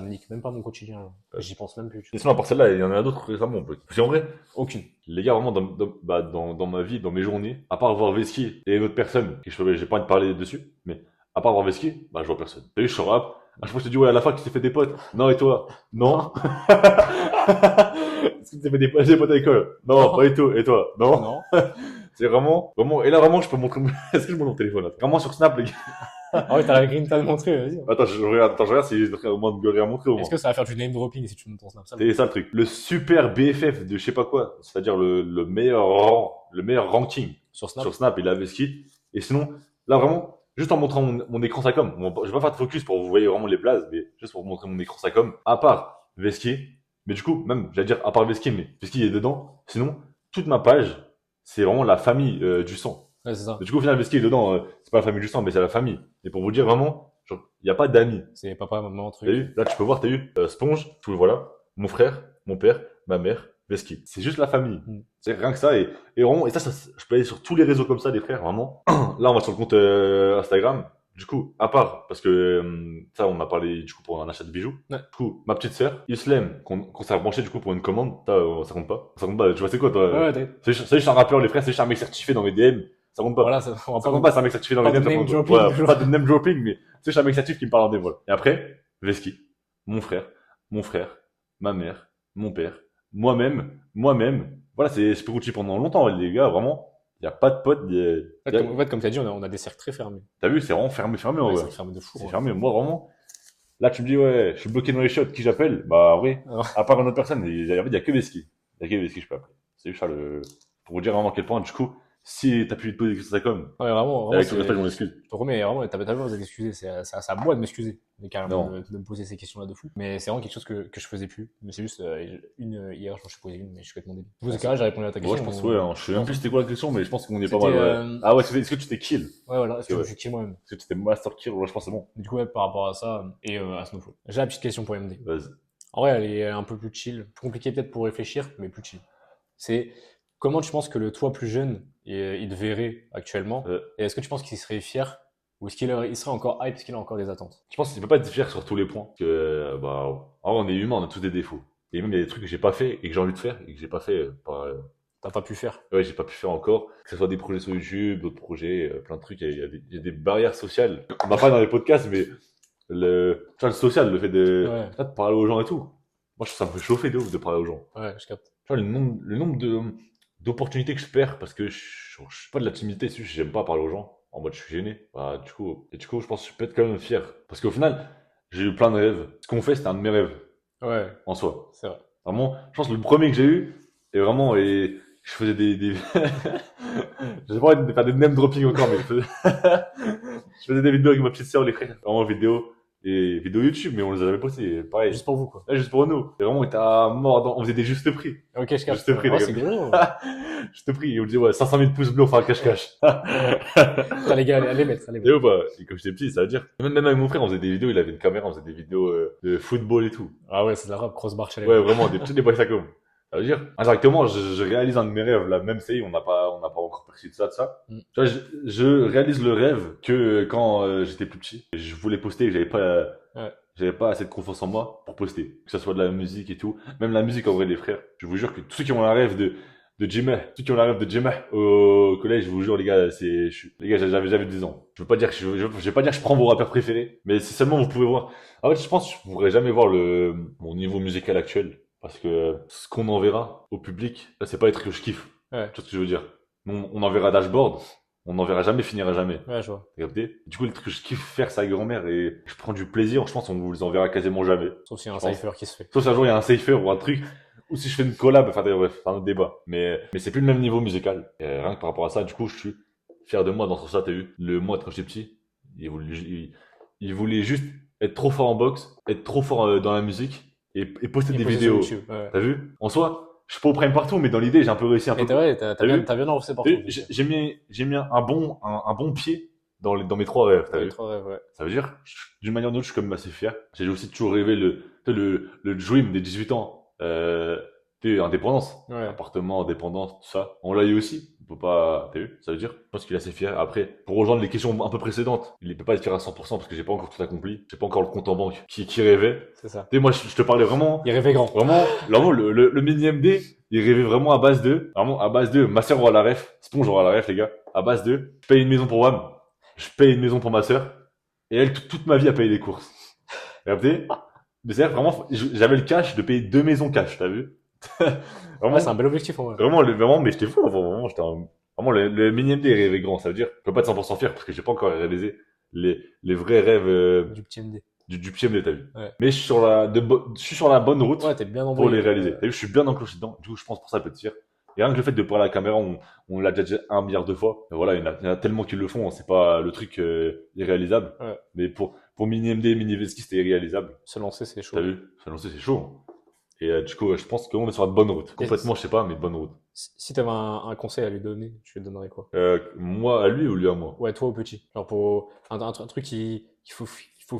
me nique même pas mon quotidien. Là. Ouais. J'y pense même plus. Et sinon, à part celle-là, il y en a d'autres récemment, on peut. Parce qu'en vrai, Aucune. les gars, vraiment, dans ma vie, dans mes journées, à part voir Veski et une autre personne, j'ai pas envie de parler dessus, mais à part voir Veski, bah, je vois personne. T'as vu, je suis rap. À chaque fois, je te dis, ouais, à la fac, tu t'es fait des potes. Non, et toi? Non. Est-ce que tu t'es fait des potes à l'école? Non, Non. pas du tout. Et toi? Non. Non. C'est vraiment, et là, vraiment, je peux montrer, est-ce que je montre mon téléphone, là? Vraiment sur Snap, les gars. Ah ouais, t'as la green tag montré, vas-y. Attends, je regarde si j'ai au moins de rien montrer, au moins. Est-ce que ça va faire du name dropping si tu montes ton Snap ça C'est ça le truc. Le super BFF de je sais pas quoi, c'est-à-dire le meilleur rang, le meilleur ranking sur Snap. sur Snap, il avait ski. Et sinon, là vraiment, juste en montrant mon écran Sacom, je vais pas faire de focus pour que vous voyez vraiment les blases, mais juste pour vous montrer mon écran Sacom, à part Veski, mais du coup, même, j'allais dire à part Veski, mais Veski est dedans, sinon, toute ma page, c'est vraiment la famille du sang. Ouais, c'est ça. Et du coup, au final, Veski est dedans, c'est pas la famille du sang, mais c'est la famille. Et pour vous dire vraiment, il n'y a pas d'amis. C'est papa, maman, T'as truc. vu? Là, tu peux voir, t'as vu? Sponge, tout, voilà. Mon frère, mon père, ma mère, Veski. C'est juste la famille. Mm. C'est rien que ça. Et vraiment, et ça, je peux aller sur tous les réseaux comme ça, les frères, vraiment. Là, on va sur le compte Instagram. Du coup, à part, parce que ça, on a parlé du coup pour un achat de bijoux. Ouais. Du coup, ma petite sœur, Islem, qu'on s'est branché du coup pour une commande, ça compte pas. Ça compte pas. Tu vois, c'est quoi, toi? Ouais, t'es. C'est juste un rappeur, les frères, c'est juste un mec certifié dans mes DM. Ça compte pas. Voilà, on va Ça compte pas, c'est un mec certifié dans les Pas DM. de ça name compte dropping, pas. je vois. Pas de name dropping, mais c'est juste un mec certifié qui me parle en DM, voilà. Et après, Veski, mon frère, ma mère, mon père, moi-même. Voilà, c'est Spirucci pendant longtemps, les gars, vraiment. Il n'y a pas de potes. En fait, comme t'as dit, on a des cercles très fermés. T'as vu, c'est vraiment fermé, en Ouais, vrai. cercles fermés de fou. C'est Ouais. fermé. Moi, vraiment, là, tu me dis, ouais, je suis bloqué dans les shots, qui j'appelle? Bah, oui. Alors. À part une autre personne, en fait, il y a que Veski. Il y a que Veski, je peux appeler. C'est juste ça, pour vous dire vraiment à quel point, du coup, si t'as pu te poser des questions comme, Ouais, vraiment, avec c'est- tout le respect, je m'en excuse. Je te remets, vraiment, t'as pas besoin de t'excuser. C'est à moi de m'excuser, mais carrément, Non. de me poser ces questions-là de fou. Mais c'est vraiment quelque chose que je faisais plus. Mais c'est juste, hier, je me suis posé une, mais je suis complètement débile. Du coup, c'est carré, j'ai répondu à ta question. Ouais, je pense, ouais, hein, je sais même plus c'était quoi la question, mais je pense qu'on est pas C'était, mal, ouais. Ah ouais, est-ce que tu t'es kill? Ouais, voilà, est-ce que je Ouais. me suis kill moi-même. Est-ce que tu t'es master kill? Ouais, je pense que c'est bon. Du coup, ouais, par rapport à ça, et à Snowfall. J'ai la petite question pour MD. Vas-y. En vrai, elle est un peu plus chill. Plus compliquée peut-être pour réfléchir, mais plus chill. C'est comment tu penses que le toi plus jeune, il te verrait actuellement? Et est-ce que tu penses qu'il serait fier? Ou est-ce il serait encore hype parce qu'il a encore des attentes? Je pense qu'il peut pas être fier sur tous les points. Parce que, bah, en vrai, on est humain, on a tous des défauts. Et même, il y a des trucs que j'ai pas fait et que j'ai envie de faire et que j'ai pas fait T'as pas pu faire. ouais, j'ai pas pu faire encore. Que ce soit des projets sur YouTube, d'autres projets, plein de trucs. Il y a des barrières sociales. On n'a pas dans les podcasts, mais tu vois, le social, le fait Ouais. de parler aux gens et tout. Moi, je trouve ça me fait chauffer de ouf de parler aux gens. Ouais, je capte. Tu vois, le nombre d'opportunités que je perds parce que je suis pas de la timidité, c'est juste que j'aime pas parler aux gens. En mode, je suis gêné. Bah, du coup, je pense que je peux être quand même fier. Parce qu'au final, j'ai eu plein de rêves. Ce qu'on fait, c'était un de mes rêves, Ouais, en soi. c'est vrai. Vraiment, je pense que le premier que j'ai eu, et je faisais j'ai pas envie de faire des name dropping encore, mais je faisais des vidéos avec ma petite sœur, les frères, vraiment vidéo. et vidéos YouTube, mais on les a jamais postées. Pareil. Juste pour vous, quoi. Là, juste pour nous. Et vraiment, on était à mort. On faisait des justes prix. Ok, je capte. Juste prix, Oh, les c'est gars. gros. Juste prix. Et on disait, ouais, 500 000 pouces bleus, on fait un cache-cache. Putain, les gars, allez mettre, allez Et mettre. ouais, bah, et quand j'étais petit, ça veut dire. Même avec mon frère, on faisait des vidéos, il avait une caméra, on faisait des vidéos de football et tout. Ah ouais, c'est de la rap, crossbar challenge. Ouais, vraiment, toutes des boys ça comme. Ça veut dire, indirectement, je réalise un de mes rêves, là, même si on n'a pas encore perçu de ça. Mm. Tu vois, je réalise le rêve que quand j'étais plus petit, je voulais poster, et Ouais. j'avais pas assez de confiance en moi pour poster. Que ce soit de la musique et tout. Même la musique, en vrai, les frères. Je vous jure que tous ceux qui ont un rêve de Jimmy, tous ceux qui ont un rêve de Jimmy au collège, je vous jure, les gars, les gars, j'avais 10 ans. Je veux pas dire que je vais pas dire que je prends vos rappeurs préférés, mais si seulement vous pouvez voir. En fait, je pense que je pourrais jamais voir mon niveau musical actuel. Parce que ce qu'on enverra au public, là, c'est pas être que je kiffe. Ouais. Tu vois ce que je veux dire? On enverra Dashboard, on n'enverra jamais, finira jamais. Ouais, je vois. T'as capté? Du coup, le truc que je kiffe faire sa grand-mère et je prends du plaisir, je pense qu'on vous les enverra quasiment jamais. Sauf s'il y a un Je pense. cypher qui se fait. Sauf si un jour il y a un safer ou un truc, ou si je fais une collab, enfin bref, c'est un autre débat. Mais c'est plus le même niveau musical. Et rien que par rapport à ça, du coup, je suis fier de moi dans ce sens-là, t'as vu? Le moi, quand j'étais petit, il voulait juste être trop fort en boxe, être trop fort dans la musique et poster Et des poser sur vidéos. YouTube. Ouais. T'as vu? En soi, je suis pas au prime partout, mais dans l'idée, j'ai un peu réussi un Mais peu. t'as ouais, t'as T'as bien, vu? t'as bien enregistré T'as partout. vu? J'ai mis un bon pied dans mes trois rêves, t'as Ouais, vu? trop rêve, ouais. Ça veut dire, d'une manière ou d'une autre, je suis quand même assez fier. J'ai aussi toujours rêvé le dream des 18 ans. Tu sais, indépendance. Ouais. Appartement, indépendance, tout ça. On l'a eu aussi. On peut pas, t'as vu? Ça veut dire, je pense qu'il est assez fier. Après, pour rejoindre les questions un peu précédentes, il ne peut pas être fier à 100% parce que j'ai pas encore tout accompli. J'ai pas encore le compte en banque qui rêvait. C'est ça. Tu sais, moi, je te parlais vraiment, Il rêvait grand. vraiment, le mini MD, il rêvait vraiment à base de, ma sœur aura la ref, Sponge aura la ref, les gars, à base de, je paye une maison pour Wam, je paye une maison pour ma sœur, et elle, toute ma vie, a payé les courses. Regardez, mais c'est vraiment, j'avais le cash de payer 2 maisons cash, t'as vu? Vraiment, Ouais, c'est un bel objectif en vrai. vraiment, mais j'étais fou, vraiment, vraiment, le mini MD rêvait grand, ça veut dire, je peux pas être 100% fier parce que j'ai pas encore réalisé les vrais rêves, Du petit MD. du petit MD, t'as vu? Ouais. Mais je suis sur la bonne route Ouais, t'es bien pour envoyé. les réaliser. T'as vu, je suis bien enclenché dedans. Du coup, je pense pour ça, peut être fier. Et rien que le fait de parler à la caméra, on l'a déjà dit 1 milliard de fois. Mais voilà, il y en a tellement qui le font, c'est pas le truc irréalisable. Ouais. Mais pour Mini MD, Mini Veski, c'était irréalisable. Se lancer, c'est chaud. T'as vu? Se lancer, c'est chaud. Et du coup, je pense qu'on est sur la bonne route. Complètement, je sais pas, mais bonne route. Si t'avais un conseil à lui donner, tu lui donnerais quoi? Moi à lui ou lui à moi? Ouais, toi au petit. Genre pour un truc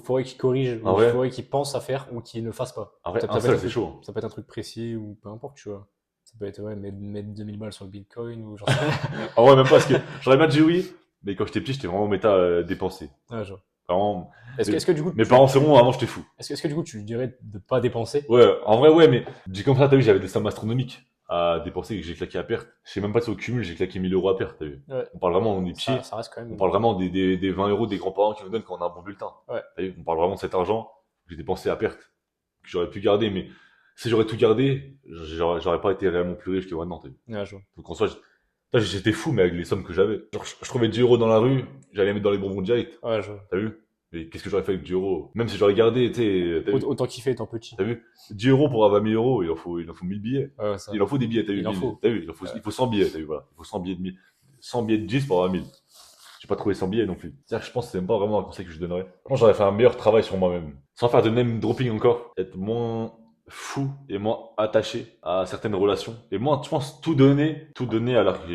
faudrait qu'il corrige, Ah ou ouais? faudrait qu'il pense à faire, ou qu'il ne fasse pas. En vrai, Ça un peut être seul, un c'est truc- chaud. Ça peut être un truc précis, ou peu importe, tu vois. Ça peut être, ouais, mettre 2000 balles sur le Bitcoin, ou j'en sais rien. En vrai, même pas parce que j'aurais bien dit oui, mais quand j'étais petit, j'étais vraiment méta dépenser. Ouais, genre. Vraiment. Est-ce que du coup, Mes parents seront, avant, j'étais fou. est-ce que du coup, tu lui dirais de pas dépenser? Ouais, en vrai, ouais, mais dit comme ça, t'as vu, j'avais des sommes astronomiques à dépenser et que j'ai claqué à perte. Je sais même pas si au cumul, j'ai claqué 1000 euros à perte, t'as vu. Ouais. On parle vraiment, on est petits, Ça reste quand même. on parle vraiment des 20 euros des grands-parents qui nous donnent quand on a un bon bulletin. Ouais. T'as vu, on parle vraiment de cet argent que j'ai dépensé à perte, que j'aurais pu garder, mais si j'aurais tout gardé, j'aurais pas été réellement plus riche que maintenant, t'as vu. Ouais, je vois. Donc en soi, j'étais fou, mais avec les sommes que j'avais. Genre, je trouvais 10 euros dans la rue, j'allais les mettre dans les bonbons direct. Ouais, je vois. T'as vu? Mais qu'est-ce que j'aurais fait avec 10 euros? Même si j'aurais gardé, tu sais, t'as vu? Autant kiffer étant petit. T'as vu? 10 euros pour avoir 1000 euros, il en faut 1000 billets. Ouais, ça. Il en faut des billets, t'as vu? Il en 1000. faut. T'as vu? Ouais. Il faut 100 billets, t'as vu? Voilà. Il faut 100 billets de 1000. 100 billets de 10 pour avoir 1000. J'ai pas trouvé 100 billets non plus. C'est-à-dire que je pense que c'est même pas vraiment un conseil que je donnerais. Je pense que j'aurais fait un meilleur travail sur moi-même. Sans faire de name dropping encore. Être moins fou et moins attaché à certaines relations. Et moins, je pense, tout donner alors que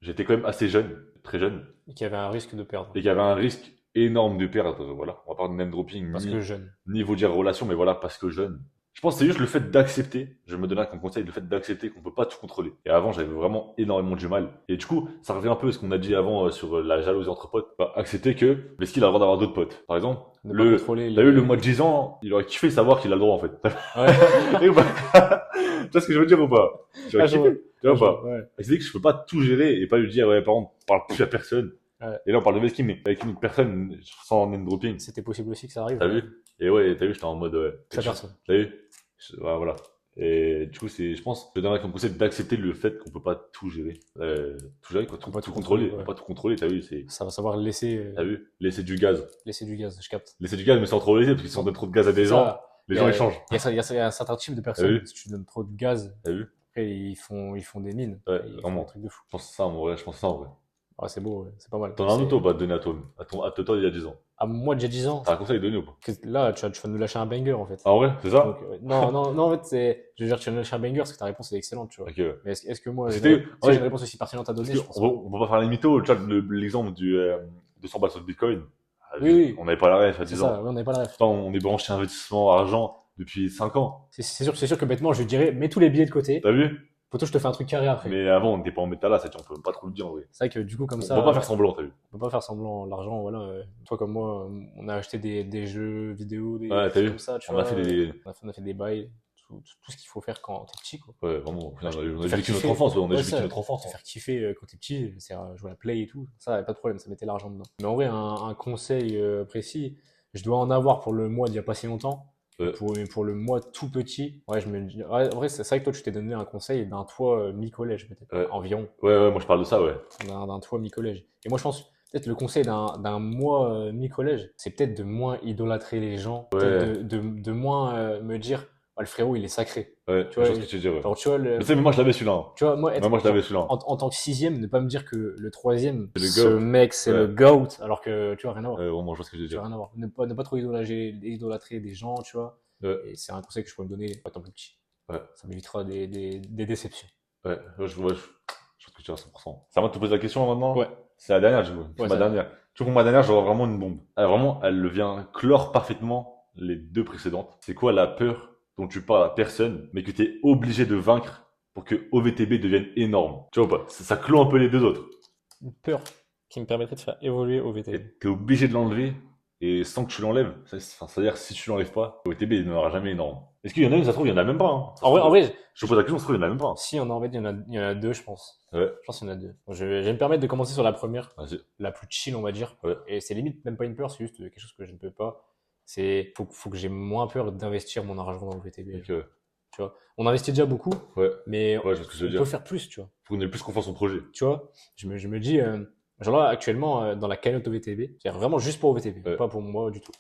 j'étais quand même assez jeune, très jeune. Et qu'il y avait un risque de perdre. Et qu'il y avait un risque énorme de perdre, voilà. On va pas de name dropping, Parce que jeune. ni vous dire relation, mais voilà, parce que jeune. Je pense que c'est juste le fait d'accepter, je me donnais comme conseil, le fait d'accepter qu'on peut pas tout contrôler. Et avant, j'avais vraiment énormément du mal. Et du coup, ça revient un peu à ce qu'on a dit avant sur la jalousie entre potes. Bah, accepter que Veski a le droit d'avoir d'autres potes. Par exemple, Ne pas contrôler t'as eu le mois de 10 ans, il aurait kiffé savoir qu'il a le droit en fait. Ouais. Et bah, tu vois ce que je veux dire ou pas? J'aurais Ah, je vois. kiffé, tu vois pas? Ouais. Accepter que je peux pas tout gérer et pas lui dire, ouais, par exemple, parle plus à personne. Ouais. Et là, on parle de Veski, mais avec une autre personne, sans name dropping. C'était possible aussi que ça arrive. T'as vu? Et ouais, t'as vu, j'étais en mode, ouais. Ça personne. T'as vu? Ouais, voilà. Et du coup, je pense, je donnerais comme conseil d'accepter le fait qu'on peut pas tout gérer. Tout gérer, quoi. On peut pas Tout tout contrôler. contrôler, On ouais. peut pas tout contrôler, t'as vu, Ça va savoir laisser, t'as vu? Laisser du gaz. laisser du gaz, je capte. Laisser du gaz, mais sans trop laisser, parce qu'ils si on donne trop de gaz à des gens, Ça, les il y gens a- ils changent. Il y a un certain type de T'as personnes, vu? si tu donnes trop de gaz, T'as vu? après ils font des mines. Ouais, Ils font vraiment. des trucs de fou. Je pense que c'est ça, en vrai. Je pense que c'est ça, en vrai. Ah, c'est beau, ouais, c'est pas mal. T'en as un C'est- autre, bah, donner à toi, à toi, il y a 10 ans. à moi déjà 10 ans, T'as un conseil à donner ou pas? là, tu vas nous lâcher un banger, en fait. Ah, en vrai, c'est ça? Donc, non, non, non, en fait, je veux dire, tu vas nous lâcher un banger parce que ta réponse est excellente, tu vois. Ok, ouais. Mais est-ce que moi, C'était, si j'ai une ouais, réponse aussi pertinente à parce donner, que je pense pas. on va pas faire les mythos, tu vois, l'exemple du 200 balles sur le Bitcoin. Ah, Oui, oui, on n'avait pas la ref à c'est 10 ça, ans. ouais, on n'avait pas la ref. Pourtant, on est branché investissement argent depuis 5 ans. C'est sûr que bêtement, je lui dirais, mets tous les billets de côté. T'as vu? Poto, je te fais un truc carré après. Mais avant, on n'était pas en méta là, ça, on peut pas trop le dire en vrai. C'est vrai que du coup, comme On ça, peut pas faire semblant, t'as vu? on peut pas faire semblant. L'argent, voilà. Toi comme moi, on a acheté des jeux vidéo, des Ouais, t'as trucs vu? comme ça, tu On a vois. fait des. On a fait des bails, tout ce qu'il faut faire quand t'es petit, quoi. Ouais, vraiment, au final, on a Faire vécu notre kiffer. enfance, ouais, on a Ouais, vécu ça, notre enfance. te Hein. faire kiffer quand t'es petit, c'est jouer à la play et tout. Ça, y a pas de problème, ça mettait l'argent dedans. Mais en vrai, un conseil précis, je dois en avoir pour le mois d'il y a pas si longtemps. Ouais. Pour le mois tout petit, ouais, je me dis, ouais, en vrai, c'est vrai que toi, tu t'es donné un conseil d'un toit mi-collège, peut-être, Ouais. environ, Ouais, moi je parle de ça, ouais. d'un toit mi-collège. Et moi, je pense, peut-être le conseil d'un mois mi-collège, c'est peut-être de moins idolâtrer les gens, peut-être Ouais, de moins me dire, ah, le frérot, il est sacré. ouais, Tu je vois, vois ce que tu veux dire, ouais. genre, tu vois, Mais tu sais, mais moi je l'avais celui-là. Hein. tu vois, moi, Ouais, moi je l'avais genre, celui-là. en tant que sixième, ne pas me dire que le troisième, C'est le ce GOAT. mec, c'est Ouais. le GOAT, alors que tu vois, rien à voir. Ouais, vraiment, je vois ce que tu veux Tu vois, dire. rien à voir. Ne pas trop idolâtrer des gens, tu vois. Ouais, Et c'est un conseil que je peux me donner étant plus petit. ouais, Ça m'évitera des déceptions. ouais, je vois ce que tu veux dire à 100%. C'est à moi de te poser la question là, maintenant. Ouais, C'est la dernière, du coup. C'est ouais, ma ça. dernière. Tu vois, pour ma dernière, j'aurai vraiment une bombe. Vraiment, elle vient clore parfaitement les deux précédentes. C'est quoi la peur dont tu parles à personne, mais que tu es obligé de vaincre pour que OVTB devienne énorme? Tu vois ou pas? Ça clôt un peu les deux autres. Une peur qui me permettrait de faire évoluer au Et VTB. t'es obligé de l'enlever, et sans que tu l'enlèves, c'est-à-dire si tu l'enlèves pas, OVTB il n'aura jamais énorme. Est-ce qu'il y en a une, ça se trouve, il y en a même pas. Hein. Ça se En trouve, vrai, je te pose la question, ça se trouve, il y en a même pas. si on en fait, il y en a deux, je pense. Ouais, Je pense qu'il y en a deux. Je vais me permettre de commencer sur la première, vas-y. la plus chill, on va dire. Ouais, Et c'est limite même pas une peur, c'est juste quelque chose que je ne peux pas. Faut que j'ai moins peur d'investir mon argent dans le VTB. ok, Tu vois, on investit déjà beaucoup, ouais, mais ouais, je vois ce que je veux on dire. peut faire plus, tu vois. Faut qu'on ait plus confiance en projet. Tu vois, je me dis, genre là, actuellement, dans la cagnotte OVTB, c'est-à-dire vraiment juste pour OVTB, Ouais, pas pour moi du tout.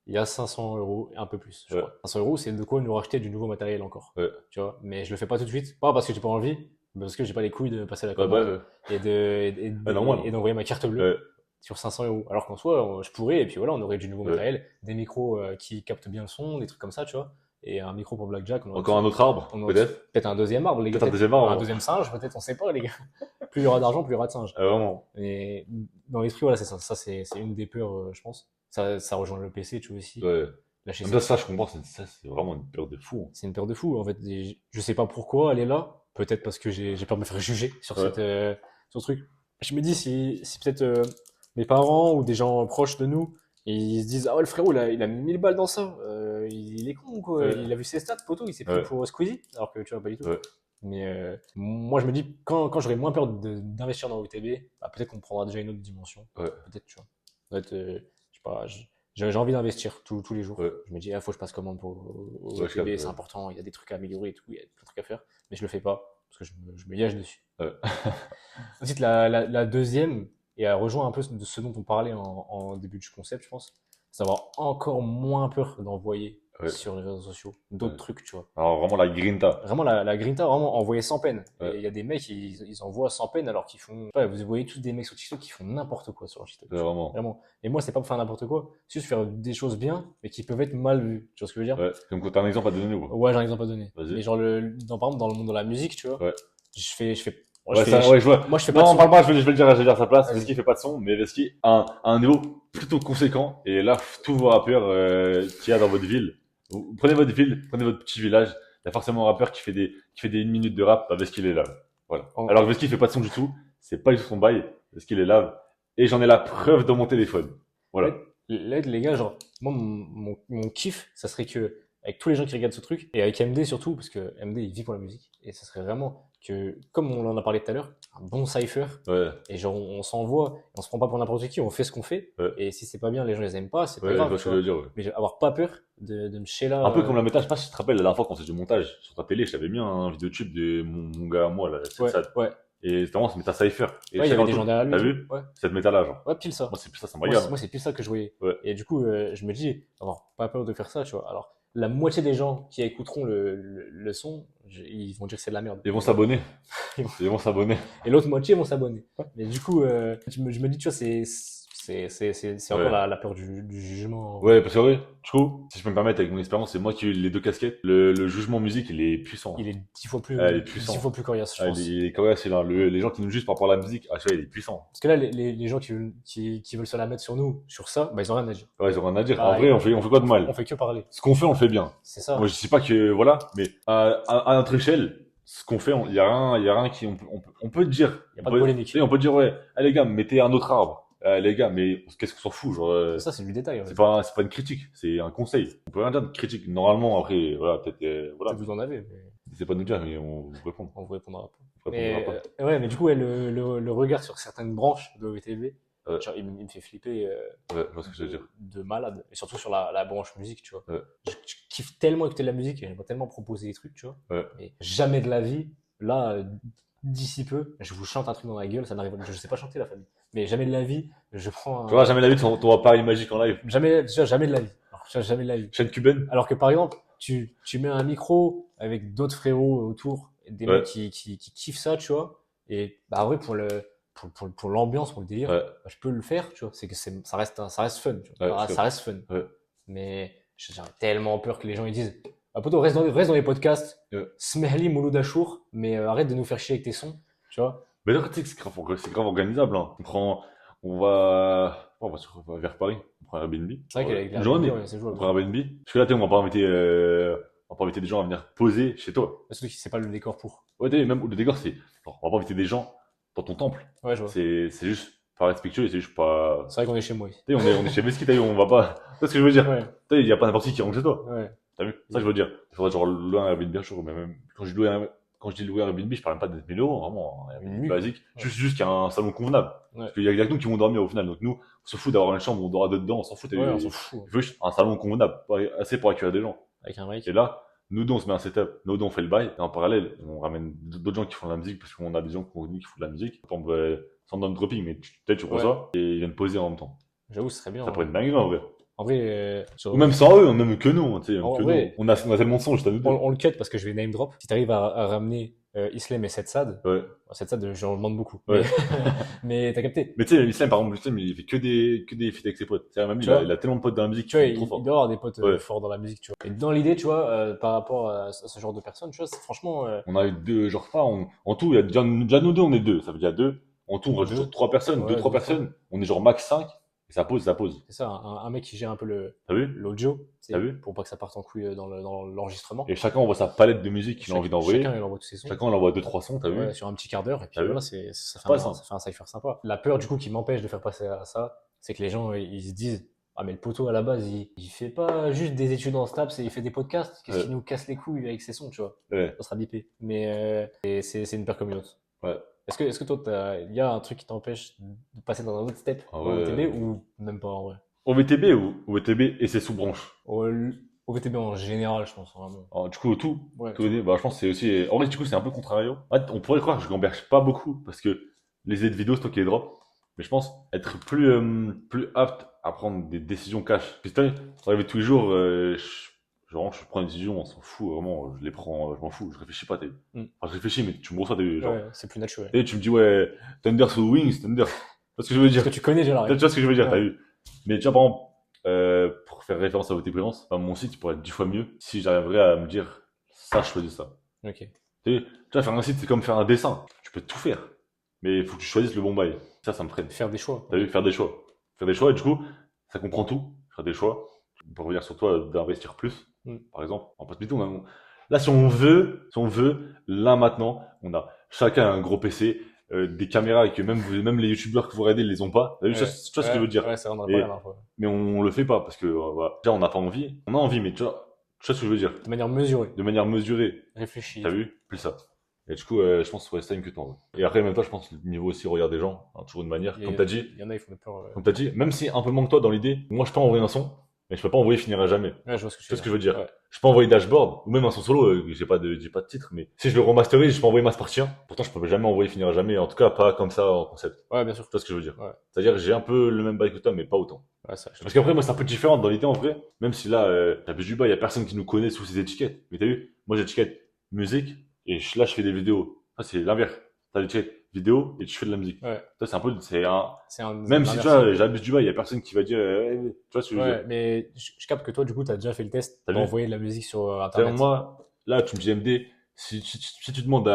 Il y a 500 euros et un peu plus, je ouais, crois. 500 euros, c'est de quoi nous racheter du nouveau matériel encore. ouais, Tu vois, mais je le fais pas tout de suite. Pas parce que j'ai pas envie, mais parce que j'ai pas les couilles de passer la ouais, bah, commande ouais, normal. et d'envoyer ma carte bleue Ouais, sur 500 euros. Alors qu'en soi, je pourrais, et puis voilà, on aurait du nouveau ouais. matériel, des micros qui captent bien le son, des trucs comme ça, tu vois. Et un micro pour Blackjack, Encore un autre arbre, on aurait peut-être? peut-être un deuxième arbre, les gars. Peut-être un deuxième arbre. Un Hein. deuxième singe, peut-être, on sait pas, les gars. Plus il y aura d'argent, plus il y aura de singes. Vraiment. Et dans l'esprit, voilà, c'est ça. Ça, c'est une des peurs, je pense. Ça rejoint le PC, tu vois aussi. Ouais. Lâcher Même ça. ça, je comprends, c'est vraiment une peur de fou. Hein. C'est une peur de fou, en fait. Et je sais pas pourquoi elle est là. Peut-être parce que j'ai peur de me faire juger Ouais, sur ce truc. Je me dis, si peut-être mes parents ou des gens proches de nous, ils se disent, ah ouais, le frérot, il a mis 1000 balles dans ça. Il est con, quoi. ouais, Il a vu ses stats, poteau, il s'est pris ouais, pour Squeezie. Alors que tu vois, pas du tout. ouais, Mais moi, je me dis, quand j'aurai moins peur d'investir dans OTB, bah, peut-être qu'on prendra déjà une autre dimension. ouais, Peut-être, tu vois. Peut-être, je sais pas, j'ai envie d'investir tous les jours. ouais. Je me dis, ah, faut que je passe commande pour au Ouais, je OTB, capte, c'est ouais. important, il y a des trucs à améliorer et tout, il y a plein de trucs à faire. Mais je le fais pas, parce que je me gage dessus. Ouais. Ensuite, la deuxième, et elle rejoint un peu de ce dont on parlait en début du concept, je pense, c'est d'avoir encore moins peur d'envoyer Ouais, sur les réseaux sociaux d'autres ouais. trucs, tu vois. Alors vraiment la grinta. Vraiment, la grinta, vraiment envoyer sans peine. Et Ouais, il y a des mecs, ils envoient sans peine alors qu'ils font. Ouais, vous voyez tous des mecs sur TikTok qui font n'importe quoi sur TikTok. ouais, vraiment. Vraiment. Et moi, c'est pas pour faire n'importe quoi, c'est juste faire des choses bien, mais qui peuvent être mal vues. Tu vois ce que je veux dire? Ouais. Comme quand t'as un exemple à donner ou pas? Ouais, j'ai un exemple à donner. Vas-y. Mais genre, par exemple, dans le monde de la musique, tu vois, Ouais. moi, Ouais, ça, ouais, je vois. moi, je fais pas de Non, son. parle pas, je vais le dire, à sa place. Vas-y. Veski fait pas de son, mais Veski a un niveau plutôt conséquent. Et là, tous vos rappeurs qu'il y a dans votre ville, vous prenez votre ville, prenez votre petit village, il y a forcément un rappeur qui fait des 1 minute de rap, bah, Veski il est là. Voilà. En- Alors que Veski fait pas de son du tout, c'est pas du tout son bail, Veski il est là. Et j'en ai la preuve dans mon téléphone. Voilà. Là, les gars, genre, moi, mon kiff, ça serait que, avec tous les gens qui regardent ce truc, et avec MD surtout, parce que MD, il vit pour la musique, et ça serait vraiment que, comme on en a parlé tout à l'heure, un bon cypher, Ouais, et genre, on s'envoie, et on se prend pas pour n'importe qui, on fait ce qu'on fait, ouais, et si c'est pas bien, les gens les aiment pas, c'est pas ouais, je vois grave, ce tu que je veux vois. dire, ouais. Mais avoir pas peur de me chier là. Un peu comme la méta, je sais pas si tu te rappelles la dernière fois qu'on faisait du montage sur ta télé, je t'avais mis un vidéotube de mon gars à moi, là, cette Ouais, sad. ouais. Et c'était vraiment ce méta cypher. Et Ouais, il y chacun avait des le gens truc. derrière lui. T'as et tout. vu? Ouais, Cette méta là, genre. ouais, pile ça. Moi, c'est plus ça, ça Moi, m'agace. c'est pile ça que je voyais. Ouais. Et du coup, je me dis, avoir pas peur de faire ça, tu vois. Alors, la moitié des gens qui écouteront le son, ils vont dire que c'est de la merde. Ils vont s'abonner. Ils vont s'abonner. Et l'autre moitié vont s'abonner. Mais du coup, je me dis, tu vois, C'est encore Ouais. la peur du jugement. Ouais, parce que ouais, du coup, si je peux me permettre avec mon expérience, c'est moi qui ai eu les deux casquettes. Le jugement musique, il est puissant. Il est 10 fois Ah, il est dix fois puissant. plus coriace, je Ah, pense. il est quand même assez là. Les gens qui nous jugent par rapport à la musique, ah, tu vois, il est puissant. Parce que là, les gens qui veulent se la mettre sur nous, sur ça, bah, ils ont rien à dire. Ouais, ils ont rien à dire. En Bah, vrai, on fait quoi de on mal? fait que parler. Ce qu'on fait, on le fait bien. C'est ça. Moi, je dis pas que, voilà, mais à notre échelle, ce qu'on fait, il y a rien qui, on peut dire. Y a pas de polémique. Tu sais, on peut dire, ouais, ah, les gars, mettez un autre arbre. Ah, les gars, mais qu'est-ce qu'on s'en fout, genre, C'est ça, c'est du détail. c'est pas une critique, c'est un conseil. On peut rien dire de critique. Normalement, après, voilà, peut-être, voilà, Peut-être vous en avez, mais c'est pas de nous dire, mais on vous répond. on vous répondra pas. On vous répondra Mais, pas. ouais, mais du coup, ouais, le regard sur certaines branches de OVTV, Ouais. genre, il me fait flipper Ouais, je vois ce que je veux dire. de malade. Et surtout sur la branche musique, tu vois. Ouais. Je kiffe tellement écouter de la musique et j'aimerais tellement proposer des trucs, tu vois. Ouais. Mais jamais de la vie, là, d'ici peu, je vous chante un truc dans la gueule, ça n'arrive pas. Je sais pas chanter, la famille. Mais jamais de la vie, je prends Tu vois, jamais la vie, ton appareil magique en live. Jamais, déjà, jamais de la vie. Alors, jamais de la vie. Chaîne cubaine. Alors que par exemple, tu mets un micro avec d'autres frérots autour, des Ouais. mecs qui kiffent ça, tu vois. Et bah ouais, pour l'ambiance, pour le délire, Ouais. bah, je peux le faire, tu vois. C'est que ça reste fun, tu vois. Ouais, Ah, c'est ça reste fun. Ouais. Mais j'ai tellement peur que les gens ils disent ah, poto, reste dans les podcasts, Ouais. Smehli Mouloud Achour, mais arrête de nous faire chier avec tes sons, tu vois. Mais là, tu sais que c'est grave organisable, hein. On va vers Paris. On prend un Airbnb. C'est vrai qu'avec Une journée. ouais, c'est On jouable. prend un Airbnb. Parce que là, tu sais, on va pas inviter des gens à venir poser chez toi. Surtout que c'est pas le décor pour. Ouais, tu sais, même le décor, genre, on va pas inviter des gens dans ton temple. Ouais, je vois. C'est juste pas respectueux et c'est juste pas, C'est vrai qu'on est chez moi ici. tu sais, on est chez Mesquite, t'as vu, on va pas, tu vois ce que je veux dire? Ouais, Tu sais, il y a pas n'importe qui rentre chez toi. ouais. T'as vu? C'est ça que je veux dire. Il faudrait genre louer un Airbnb un jour, mais même, quand je dis louer un Airbnb, je parle même pas de 1000 euros, vraiment, un Une Airbnb nuit. basique. Ouais. Juste qu'il y a un salon convenable. Ouais. Parce qu'il y a que nous qui vont dormir au final. Donc nous, on se fout d'avoir une chambre où on dort dedans, on s'en fout. Ouais, on s'en fout. Il faut juste un salon convenable, assez pour accueillir des gens. Avec un mec. Et là, nous deux, on se met un setup, nous deux, on fait le bail, et en parallèle, on ramène d'autres gens qui font de la musique, parce qu'on a des gens qui font de la musique. Par exemple, sans name dropping, mais peut-être tu reçois, et ils viennent poser en même temps. J'avoue, ce serait bien. Ça pourrait être dingue, en vrai. En vrai, Ou même sans eux, même que nous, tu sais, En que vrai. nous. On a tellement de sons, juste à nous deux. on le cut parce que je vais name drop. Si t'arrives à ramener Islam et Setsad, Ouais. Setsad, j'en demande beaucoup. Ouais. Mais t'as capté. Mais tu sais, l'Islam, par exemple, l'Islam, il fait que des feats avec ses potes. C'est même Tu lui, vois il a tellement de potes dans la musique Tu vois, qu'il il est trop doit fort. avoir des potes Ouais. forts dans la musique, tu vois. Et dans l'idée, tu vois, par rapport à ce genre de personnes, tu vois, franchement, On a eu deux, genre pas, en tout, il y a déjà nous deux, on est deux. Ça veut dire deux. En tout, on rajoute Deux. 3 personnes, Ouais, 2-3 deux, personnes. On est genre max 5. Et ça pose. c'est ça, un mec qui gère un peu T'as vu? l'audio, tu sais, T'as vu? pour pas que ça parte en couille dans l'enregistrement. Et chacun envoie sa palette de musique qu'il a envie d'envoyer. Chacun, il envoie tous ses sons. Chacun, il envoie 2-3 sons, t'as vu? Ouais, sur un petit quart d'heure, et puis T'as vu voilà, ça Passe, hein. fait un cypher sympa. La peur, du coup, qui m'empêche de faire passer à ça, c'est que les gens, ils se disent, ah, mais le poteau, à la base, il fait pas juste des études en STAPS et il fait des podcasts. Qu'est-ce Ouais. qui nous casse les couilles avec ses sons, tu vois? Ouais. Ça sera bipé. Mais c'est une peur comme une autre. Ouais. Est-ce que toi, il y a un truc qui t'empêche de passer dans un autre step Ah en ouais. OVTB ou même pas en vrai? OVTB ou OVTB et ses sous-branches? OVTB en général, je pense, vraiment. Alors, du coup, tout. Ouais. Tout bah, je pense que c'est aussi. En vrai, du coup, c'est un peu contrario. En fait, on pourrait croire que je gamberge pas beaucoup parce que les aides vidéo, c'est toi qui les drop. Mais je pense être plus apte à prendre des décisions cash. Parce que dans la vie de tous les jours, je prends une décision, on s'en fout, vraiment, je les prends, je m'en fous, je réfléchis pas, Mm. Enfin, je réfléchis, mais tu me reçois des genre. Ouais, c'est plus naturel. Et tu me dis, ouais, Thunder sous Wings, Thunder. Tu vois ce que je veux dire? Parce que tu connais déjà la Tu réponse. vois ce que je veux dire, Ouais. t'as vu? Mais tu vois, par exemple, pour faire référence à votre présence, mon site pourrait être 10 fois mieux si j'arriverais à me dire, ça, je choisis ça. Ok. Tu vois, faire un site, c'est comme faire un dessin. Tu peux tout faire. Mais il faut que tu choisisses le bon bail. Ça me freine. Faire des choix. T'as vu, faire des choix. Faire des choix, et du coup, ça comprend tout. Faire des choix. Pour revenir sur toi, d'investir plus, par exemple. En post tout, là, si on veut, là, maintenant, on a chacun un gros PC, des caméras, et que même les youtubeurs que vous regardez, ils les ont pas. T'as vu, tu vois ce que je veux dire? Ouais, ça rendra Et- pas la dernière fois. Mais on le fait pas, parce que, voilà. Déjà, on n'a pas envie. On a envie, mais tu vois ce que je veux dire? De manière mesurée, De manière mesurée. réfléchie. T'as vu? Plus ça. Et du coup, je pense que ouais, ça une que temps. Et après, en même temps, je pense que le niveau aussi regard des gens, hein, toujours une manière. Comme t'as dit, Il y en a, ils font peur. comme t'as dit, même si un peu moins que toi dans l'idée, moi je peux envoyer un son, mais je peux pas envoyer finir à jamais. Ouais, je vois ce que Tu vois ce que je veux dire? Ouais. Je peux envoyer Dashboard, ou même un son solo, j'ai pas de titre, mais si je le remasterise, je peux envoyer Mass Party 1. Pourtant, je peux jamais envoyer finir à jamais, en tout cas pas comme ça en concept. Ouais, bien sûr. Tu vois ce que je veux dire? Ouais. C'est-à-dire, j'ai un peu le même bail que toi, mais pas autant. Ouais, ça, Parce qu'après, moi, c'est un peu différent dans l'idée en vrai, même si là, j'abuse du bas, y a personne qui nous connaît sous ces étiquettes. Mais t'as vu? Moi, j'ai étiquette musique, et là, je fais des vidéos. Ça, c'est l'inverse. T'as l'étiquette vidéo et tu fais de la musique. Ouais. Ça, c'est un peu, c'est un, C'est un même si tu inversé. vois, j'abuse du bas, il y a personne qui va dire, tu vois ce que je veux dire. Ouais, mais je capte que toi, du coup, t'as déjà fait le test T'as vu? d'envoyer de la musique sur C'est-à-dire, Internet. moi, là, tu me dis MD, si tu demandes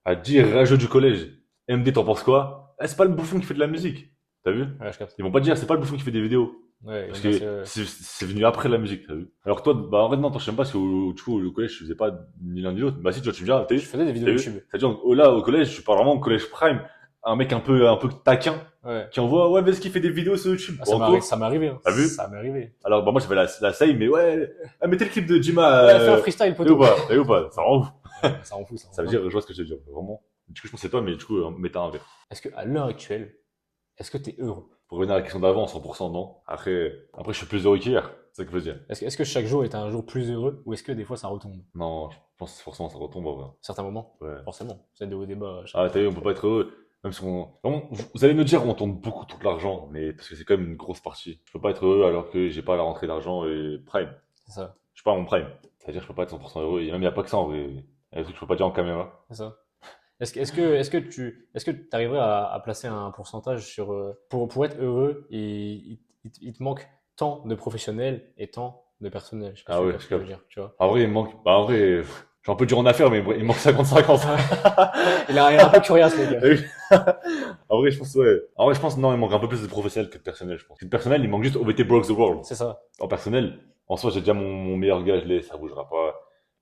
à 10 rageux du collège, MD, t'en penses quoi? Eh, c'est pas le bouffon qui fait de la musique. T'as vu? Ouais, je capte. Ils vont pas te dire, c'est pas le bouffon qui fait des vidéos. Ouais, ils vont Parce dire que c'est venu après la musique, t'as vu? Alors que toi, bah, en fait, non, toi, je sais même pas, parce qu'au du coup, au collège, je faisais pas ni l'un ni l'autre. Bah, si, tu vois, tu me dis, ah, je faisais des vidéos t'as vu? YouTube. C'est-à-dire, là, au collège, je parle vraiment au collège prime, un mec un peu taquin, Ouais. qui envoie, ouais, mais ce qu'il fait des vidéos sur YouTube. Ah, En cours, ça m'est arrivé, hein. t'as vu? Ça m'est arrivé. Alors, bah, moi, j'avais la saille, mais ouais, ah, mettez le clip de Jima, Ouais, fais un freestyle, t'as vu ou poteau. pas? T'as vu ou pas? Ça rend ouf. Ouais, ça rend fou, ça rend Ça veut dingue. dire, je vois ce que je veux dire, vraiment. Du coup, je pense que c'est toi, mais du coup, mettez un verre. Est-ce que, à l'heure actuelle, est-ce que t'es heureux? Pour revenir à la question d'avant, 100% non. Après, je suis plus heureux qu'hier. C'est ça que je veux dire. Est-ce que chaque jour est un jour plus heureux ou est-ce que des fois ça retombe? Non, je pense que forcément ça retombe en vrai. Certains moments, Ouais. forcément. C'est des hauts débats. Ah, t'as vu, on peut pas être heureux. Même si on... Vraiment, vous allez me dire on tourne beaucoup trop de l'argent, mais parce que c'est quand même une grosse partie. Je peux pas être heureux alors que j'ai pas la rentrée d'argent et prime. C'est ça, Je suis pas à mon prime. C'est-à-dire que je peux pas être 100% heureux. Et même il y a pas que ça en vrai. Il y a des trucs que je peux pas dire en caméra. c'est ça. Est-ce que tu arriverais à placer un pourcentage sur pour être heureux il te manque tant de professionnels et tant de personnel. Je sais pas si Ah tu ouais, vois je ce que je veux capte. dire, tu vois. En vrai, il me manque. Bah en vrai, je suis un peu dur en affaires, mais il me manque 50-50. Il est un peu curieux, le gars. En vrai, je pense, ouais. En vrai, je pense, non, il manque un peu plus de professionnel que de personnel, je pense. Que de personnel, il manque juste OVT Broke the World. C'est ça. En personnel, en soi, j'ai déjà mon meilleur gars, je l'ai, ça bougera pas.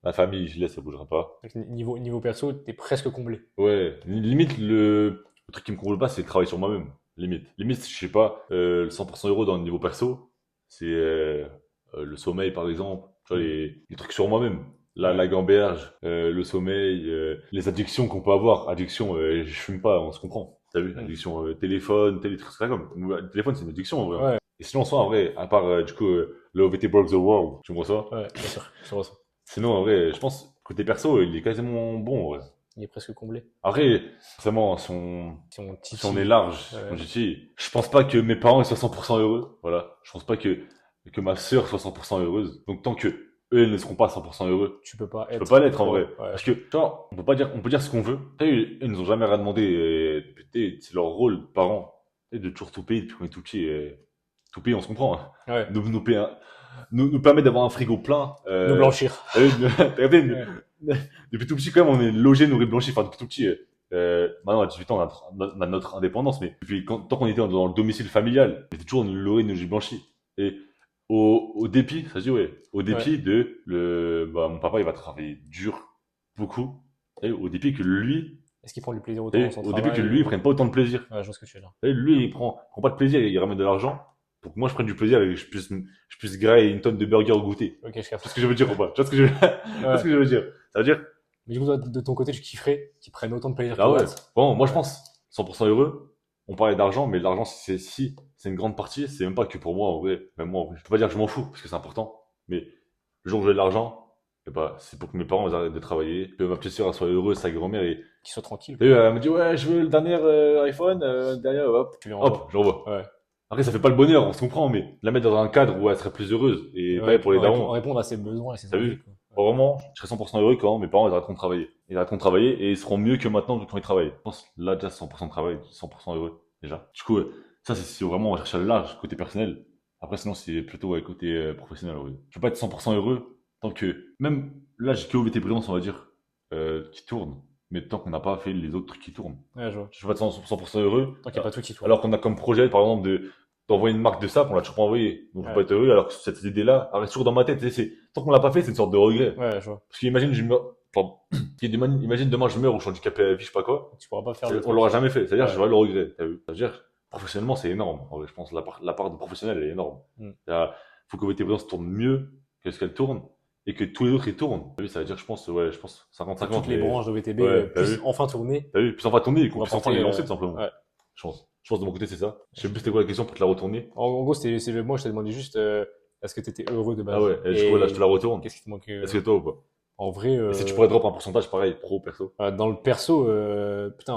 Ma famille, je l'ai, ça bougera pas. Donc, niveau perso, t'es presque comblé. Ouais, limite, le truc qui me convole pas, c'est de travailler sur moi-même. Limite, je sais pas, le 100% euro dans le niveau perso, c'est le sommeil, par exemple. Tu vois, Mm. les trucs sur moi-même. La Ouais. gamberge, le sommeil, les addictions qu'on peut avoir. Addiction, je fume pas, on se comprend. T'as vu? Mm. Addiction, téléphone, trucs comme. Le téléphone, c'est une addiction, en vrai. Ouais, Et sinon, en soi, en vrai, à part, du coup, le OVT Broke the World, tu me reçois? ouais, bien sûr, je ressens. Sinon, en vrai, je pense, côté perso, il est quasiment bon, en vrai. Il est presque comblé. Après, vraiment, Si on si on est titille. large, Ouais. comme je dis, je pense pas que mes parents soient 100% heureux. Voilà. Je pense pas que ma sœur soit 100% heureuse. Donc, tant que eux ne seront pas 100% heureux, Tu peux pas je peux être pas l'être en vrai. heureux. Ouais. Parce que, tu vois, on peut dire ce qu'on veut. Tu sais, eux, ils nous ont jamais rien demandé. C'est leur rôle, de parents, tu sais, de toujours tout payer depuis qu'on est tout petit. Tout payer, on se comprend. Hein. Ouais. Nous, payer nous permet d'avoir un frigo plein. Nous blanchir. T'as capté, Ouais. depuis tout petit, quand même, on est logé, nourri, blanchi. Enfin, depuis tout petit. Maintenant, à 18 ans, on a notre indépendance, mais depuis tant qu'on était dans le domicile familial, on était toujours nourri, nourri, blanchi. Et au dépit, ça se dit, ouais, au Ouais. dépit bah, mon papa, il va travailler dur, beaucoup. Et au dépit que lui, Est-ce qu'il prend du plaisir autant dans son au début que travail lui, il ou... prenne pas autant de plaisir. Ouais, je vois ce que tu veux dire. Et lui, il prend pas de plaisir, il ramène de l'argent. Pour que moi, je prenne du plaisir et que je puisse grailler une tonne de burgers au goûter. Ok, je Tu vois capte. ce que je veux dire ou pas? Tu vois ce que je veux, tu vois ce Ouais. que je veux dire? Ça veut dire, Mais du coup, toi, de ton côté, tu kifferais qu'ils prennent autant de plaisir que ah ouais. Watt. Bon, moi, je Ouais. pense, 100% heureux. On parlait d'argent, mais l'argent, c'est une grande partie. C'est même pas que pour moi, en vrai. Même moi, en vrai. Je peux pas dire que je m'en fous, parce que c'est important. Mais le jour où j'ai de l'argent, eh ben, c'est pour que mes parents ils arrêtent de travailler, que ma petite sœur elle soit heureuse, sa grand-mère. Qu'ils soient tranquilles, Et quoi. elle me dit, ouais, je veux le dernier iPhone, derrière, hop, Tu lui envoies. hop, j'envoie. Ouais. Après, ça fait pas le bonheur, on se comprend, mais la mettre dans un cadre où elle serait plus heureuse. Et Ouais, pareil pour les darons. répondre à ses besoins et ses T'as envies, vu? quoi. Vraiment, je serai 100% heureux quand mes parents ils arrêteront de travailler. Ils arrêteront de travailler et ils seront mieux que maintenant quand ils travaillent. Je pense là déjà 100% de travail, 100% heureux déjà. Du coup, ça c'est si vraiment on va chercher le large côté personnel. Après sinon c'est plutôt ouais, côté professionnel. Ouais. Je peux pas être 100% heureux tant que même là j'ai que OVT Présence on va dire qui tourne, mais tant qu'on n'a pas fait les autres trucs qui tournent. Ouais, je vois. Je peux pas être 100% heureux Tant qu'il n'y a pas tout qui tourne. alors qu'on a comme projet par exemple de d'envoyer une marque de sap, on l'a toujours pas envoyé. Donc je peux pas Ouais. être heureux alors que cette idée-là elle reste toujours dans ma tête. Tant qu'on l'a pas fait, c'est une sorte de regret. Ouais, je vois. Parce qu'imagine, je meurs, pardon. Imagine demain je meurs ou je suis handicapé à la vie, je sais pas quoi. Tu pourras pas faire le On truc. l'aura jamais fait. C'est-à-dire, Ouais. j'aurai le regret. T'as vu? C'est-à-dire, professionnellement, c'est énorme. En vrai, je pense la part de professionnel, elle est énorme. Mm. Faut que VT Présence tourne mieux que ce qu'elle tourne et que tous les autres ils tournent. T'as vu? Ça veut dire, je pense, ouais, je pense Que 50-50. toutes les branches de VTB Ouais, t'as puissent vu? enfin tourner T'as vu? Puis on va tourner et qu'on pour puisse enfin les apporter. lancer, tout simplement. Ouais. Je pense. Je pense de mon côté, c'est ça. Je sais plus c'était quoi la question pour te la retourner. En gros, moi, je t'ai demandé juste est-ce que tu étais heureux de base. Ah ouais, et du coup, là, je te la retourne. Qu'est-ce qui te manquait Est-ce que toi ou pas? En vrai, Et si tu pourrais drop un pourcentage pareil, pro, perso? dans le perso, putain,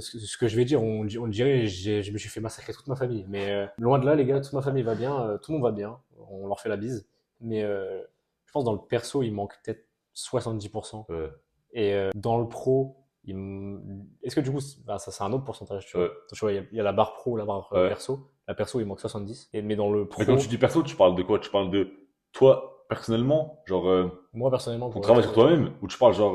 ce que je vais dire, on dirait, je me suis fait massacrer toute ma famille. Mais loin de là, les gars, toute ma famille va bien, tout le monde va bien. On leur fait la bise. Mais je pense dans le perso, il manque peut-être 70%. Ouais. Et dans le pro, Est-ce que du coup, ça c'est un autre pourcentage, tu vois. Ouais. Tu vois, il y a la barre pro, la barre Ouais. perso. La perso, il manque 70. Mais dans le Mais quand pro, tu dis perso, tu parles de quoi? Tu parles de toi, personnellement, genre moi personnellement, ton pour travail être sur toi-même, ou tu parles genre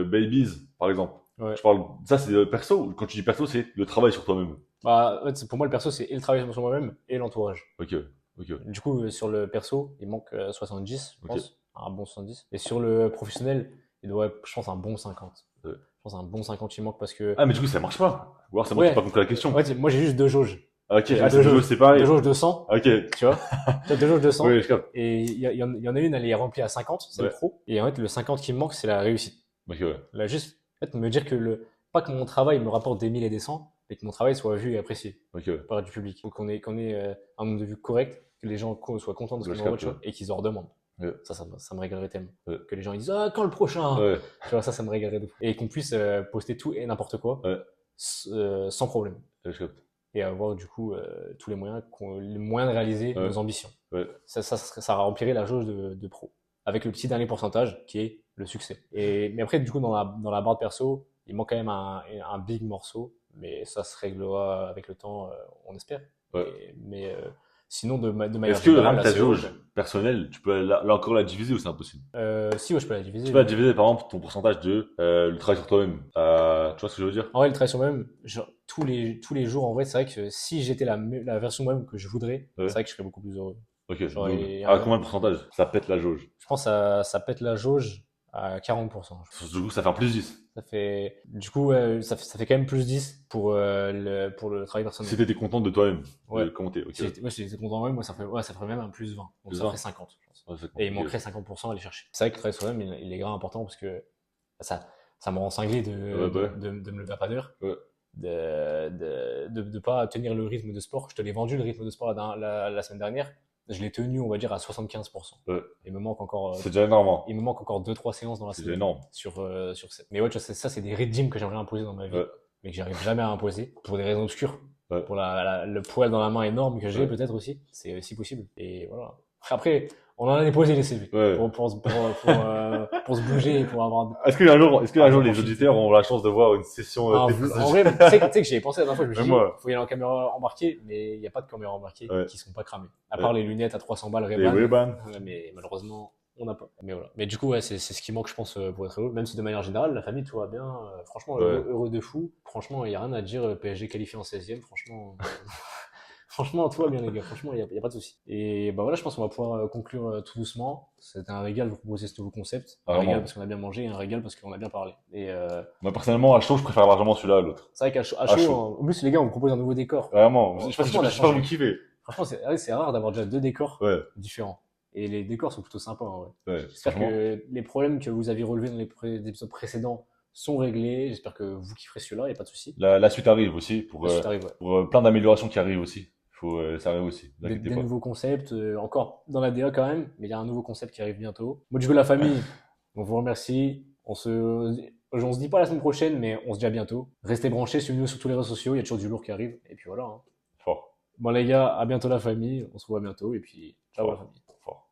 babies, par exemple. ouais. Tu parles, ça c'est perso, ou quand tu dis perso, c'est le travail sur toi-même. Bah, en fait, pour moi, le perso, c'est et le travail sur moi-même et l'entourage. Ok, ok, Du coup, sur le perso, il manque 70, je ok. pense. Un bon 70. Et sur le professionnel, il doit, je pense, un bon 50. Ouais. Je pense un bon 50, il manque parce que. Ah, mais du coup, ça marche pas. Ou alors c'est moi qui n'ai pas Ouais, compris la question. en fait, moi, j'ai juste deux jauges. Ah, ok, J'ai ah, c'est deux jauges deux séparés. jauges de 100, Ok, tu vois. Tu as deux jauges de 100. oui, je capte. Et il y en a une, elle est remplie à 50, c'est le Ouais, pro. Et en fait, le 50 qui me manque, c'est la réussite. ok, ouais, Là, juste, en fait, me dire que pas que mon travail me rapporte des 1000 et des 100, mais que mon travail soit vu et apprécié ok, ouais. par du public. Donc, qu'on ait un nombre de vues correct, que les gens soient contents de ce Ouais, qu'ils je m'envoient, capte, tu vois, et qu'ils en redemandent. ouais. Ça me régalerait tellement. Ouais. Que les gens ils disent ah quand le prochain, Ouais, tu vois, ça me régalerait de fou. Et qu'on puisse poster tout et n'importe quoi ouais, sans problème. ouais, je capte. Et avoir du coup tous les moyens de réaliser Ouais, nos ambitions. ouais, Ça remplirait la jauge de pro. Avec le petit dernier pourcentage qui est le succès. Mais après, du coup, dans la barre de perso, il manque quand même un big morceau. Mais ça se réglera avec le temps, on espère. ouais. Mais sinon, de manière Est-ce que rien générale, que là, ta c'est haut, jauge quoi. personnelle, tu peux là encore la diviser ou c'est impossible? Si, ouais, je peux la Tu diviser. peux la diviser par exemple ton pourcentage de le travail sur toi-même. Tu vois ce que je veux dire? En vrai, le travail sur moi-même, genre, tous les jours, en vrai, c'est vrai que si j'étais la version moi-même que je voudrais, c'est Ouais. vrai que je serais beaucoup plus heureux. Ok, Genre, donc à combien de pourcentage? Ça pète la jauge. je pense que ça pète la jauge à 40%. Du coup, ça fait un plus 10. Du coup, ça fait quand même plus 10 pour le travail personnel. Si t'étais contente de toi-même, Ouais. de commenter, ok. Si j'étais content moi, ça ferait même un plus 20. Donc Plus ça 20. ferait 50, je pense. Ouais, c'est Et il ok. manquerait 50% à aller chercher. C'est vrai que le travail sur moi-même, il est grave important parce que ça me rend cinglé Ouais, bah ouais. de me lever à pas d'heure. Ouais. De pas tenir le rythme de sport. Je te l'ai vendu le rythme de sport la semaine dernière. Je l'ai tenu, on va dire, à 75%. Ouais. Il me manque encore, C'est déjà énorme, hein. il me manque encore 2-3 séances dans la C'est semaine déjà énorme. sur 7. Mais ouais, tu vois, ça, c'est des régimes que j'aimerais imposer dans ma vie, Ouais. mais que j'arrive jamais à imposer pour des raisons obscures. Ouais. Pour le poids dans la main énorme que j'ai, Ouais. peut-être aussi. C'est aussi possible. Et voilà. Après, on en a déposé les CV. Ouais. Pour se bouger, pour avoir. Est-ce qu'un jour, les Profite. auditeurs ont la chance de voir une session En déposage? vrai, tu sais que j'y ai pensé la dernière fois, je me suis Même dit, moi. faut y aller en caméra embarquée, mais il n'y a pas de caméra embarquée Ouais. qui sont pas cramées. À part les lunettes à 300 balles Et Ray-Ban. Ray-Ban. Ouais, mais malheureusement, on n'a pas. Mais voilà. Mais du coup, ouais, c'est ce qui manque, je pense, pour être heureux. Même si de manière générale, la famille, tout va bien. Franchement, Ouais. heureux de fou. Franchement, il n'y a rien à dire. PSG qualifié en 16e, franchement. Franchement, tout va bien, les gars. Franchement, il y a pas de souci. Et bah voilà, je pense qu'on va pouvoir conclure tout doucement. C'était un régal de vous proposer ce nouveau concept. Un Vraiment. régal parce qu'on a bien mangé et un régal parce qu'on a bien parlé. Et Moi, personnellement, à chaud, je préfère largement celui-là à l'autre. c'est vrai qu'à À chaud, chaud. en plus, les gars, on vous propose un nouveau décor. Vraiment. Ouais, Je sais franchement, on a pas si vous changé. kiffez. Franchement, c'est rare d'avoir déjà deux décors Ouais. différents. Et les décors sont plutôt sympas, en vrai. Ouais. J'espère Franchement. que les problèmes que vous aviez relevés dans les épisodes précédents sont réglés. J'espère que vous kifferez celui-là, il n'y a pas de souci. La suite arrive aussi pour, La suite arrive, ouais. pour plein d'améliorations qui arrivent aussi. Ça arrive aussi. Ne Des inquiétez pas. nouveaux concepts, encore dans la DA quand même, mais il y a un nouveau concept qui arrive bientôt. Moi, du coup, la famille, on vous on se dit pas la semaine prochaine, mais on se dit à bientôt. Restez branchés, suivez-nous sur tous les réseaux sociaux, il y a toujours du lourd qui arrive. Et puis voilà. Hein. Fort. Bon, les gars, à bientôt la famille, on se revoit bientôt, et puis ciao la Fort. famille. Fort.